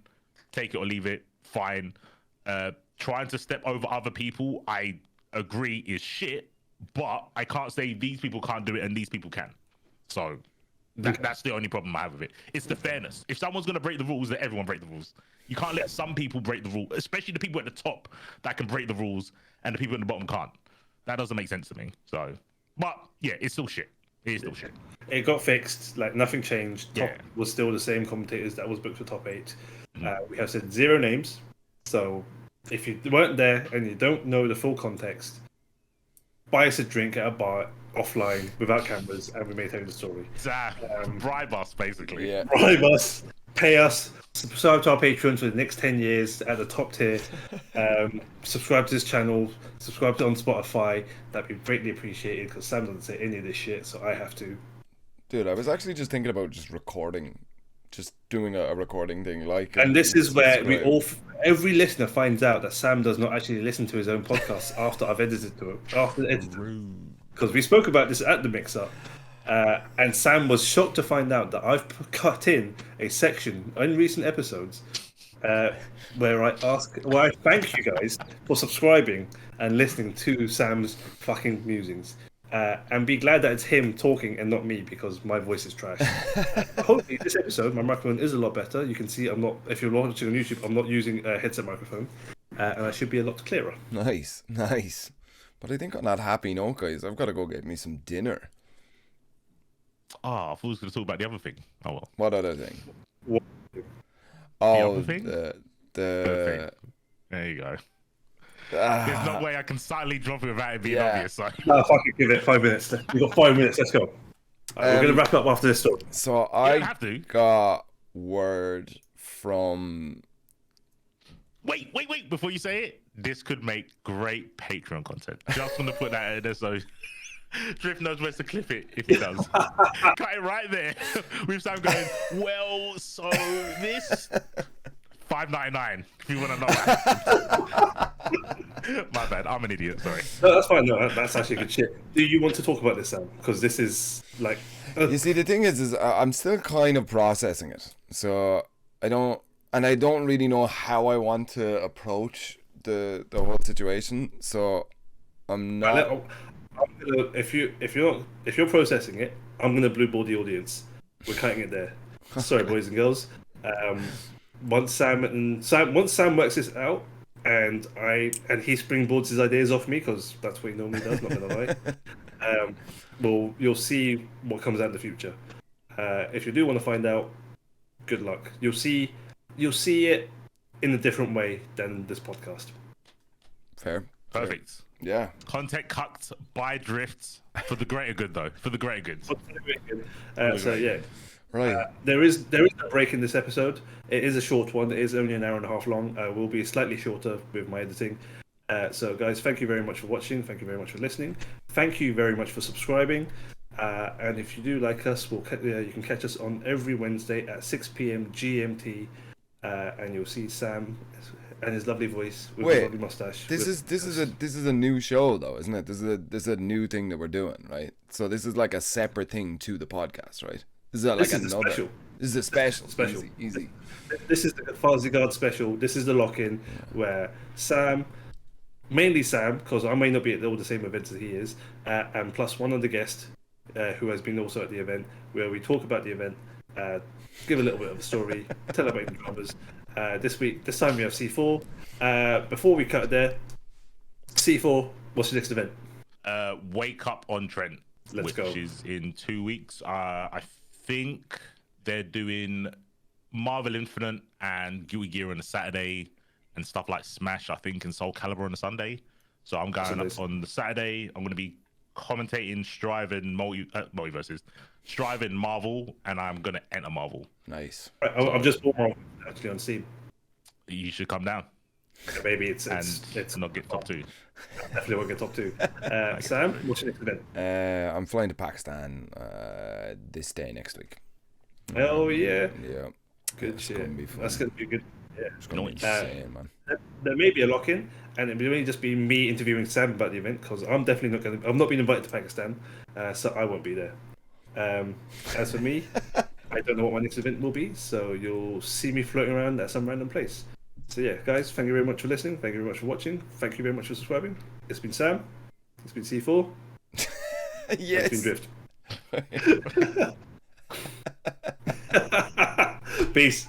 take it or leave it, fine. Trying to step over other people, I agree, is shit, but I can't say these people can't do it and these people can. So that's the only problem I have with it. It's the fairness. If someone's going to break the rules, then everyone break the rules. You can't let some people break the rules, especially the people at the top that can break the rules and the people at the bottom can't. That doesn't make sense to me. So, but yeah, it's still shit. It is still shit. It got fixed. Like nothing changed. Top Yeah. was still the same commentators that was booked for top 8. We have said 0 names. So if you weren't there and you don't know the full context, buy us a drink at a bar offline without cameras and we may tell you the story. Bribe us, basically. Yeah. Bribe us, pay us, subscribe to our Patreon for the next 10 years at the top tier. Subscribe to this channel, subscribe to on Spotify. That'd be greatly appreciated because Sam doesn't say any of this shit, so I have to. Dude, I was actually just thinking about just doing a recording thing, like. And this is where every listener finds out that Sam does not actually listen to his own podcasts after I've edited to it. Because we spoke about this at the MixUp, and Sam was shocked to find out that I've cut in a section in recent episodes where I thank you guys for subscribing and listening to Sam's fucking musings. And be glad that it's him talking and not me because my voice is trash. Hopefully this episode my microphone is a lot better. You can see I'm not, if you're watching on YouTube, I'm not using a headset microphone, and I should be a lot clearer. Nice. But I think on that happy note, guys, I've got to go get me some dinner. Oh, I thought we was going to talk about the other thing. Oh well. What other thing? What? Oh, other thing? the There you go. There's no way I can silently drop it without it being obvious. So. No, fucking give it 5 minutes. We've got 5 minutes. Let's go. We're going to wrap up after this story. So I got word from... Wait. Before you say it, this could make great Patreon content. Just want to put that in there so Drift knows where to clip it if he does. Cut it right there with Sam going, well, so this... $5.99 if you want to know that. My bad, I'm an idiot, sorry. No, that's fine. No, that's actually good shit. Do you want to talk about this, Sam? Because this is like... You see, the thing is I'm still kind of processing it. So I don't and I don't really know how I want to approach the whole situation. So I'm not. If you're processing it, I'm gonna blue ball the audience. We're cutting it there. Sorry, boys and girls. Once Sam works this out, and he springboards his ideas off me, because that's what he normally does. Not gonna lie. You'll see what comes out in the future. If you do want to find out, good luck. You'll see it in a different way than this podcast. Fair. Perfect. Fair. Yeah. Content cucked by Drift for the greater good, though. For the greater good. So yeah. Right. There is a break in this episode. It is a short one. It is only an hour and a half long. Will be slightly shorter with my editing. So guys, thank you very much for watching. Thank you very much for listening. Thank you very much for subscribing. And if you do like us, you can catch us on every Wednesday at 6 p.m. GMT. And you'll see Sam and his lovely voice with his lovely mustache. This is a new show though, isn't it? This is a new thing that we're doing, right? So this is like a separate thing to the podcast, right? This is special. This is a special. Special. Easy. This is the Farsi Guard special. This is the lock-in where mainly Sam, because I may not be at all the same events as he is, and plus one other guest who has been also at the event, where we talk about the event, give a little bit of a story, tell about the dramas. This time we have C4. Before we cut there, C4, what's your next event? Wake Up on Trent, which is in 2 weeks. I think they're doing Marvel Infinite and Guilty Gear on a Saturday, and stuff like Smash, I think, and Soul Calibur on a Sunday. So I'm going up on the Saturday. I'm going to be commentating Strive and Multiverses, Strive and Marvel, and I'm going to enter Marvel. Nice. I've just bought Marvel actually on Steam. You should come down. Yeah, maybe it's not get top 2. Definitely won't get top 2. Sam, what's your next event? I'm flying to Pakistan this day next week. Oh yeah. Yeah. Good shit. That's gonna be good. Yeah. It's gonna be insane, man. There may be a lock-in, and it may just be me interviewing Sam about the event, because I'm definitely not going to. I've not been invited to Pakistan, so I won't be there. As for me, I don't know what my next event will be, so you'll see me floating around at some random place. So yeah, guys, thank you very much for listening. Thank you very much for watching. Thank you very much for subscribing. It's been Sam. It's been C4. Yes. It's been Drift. Peace.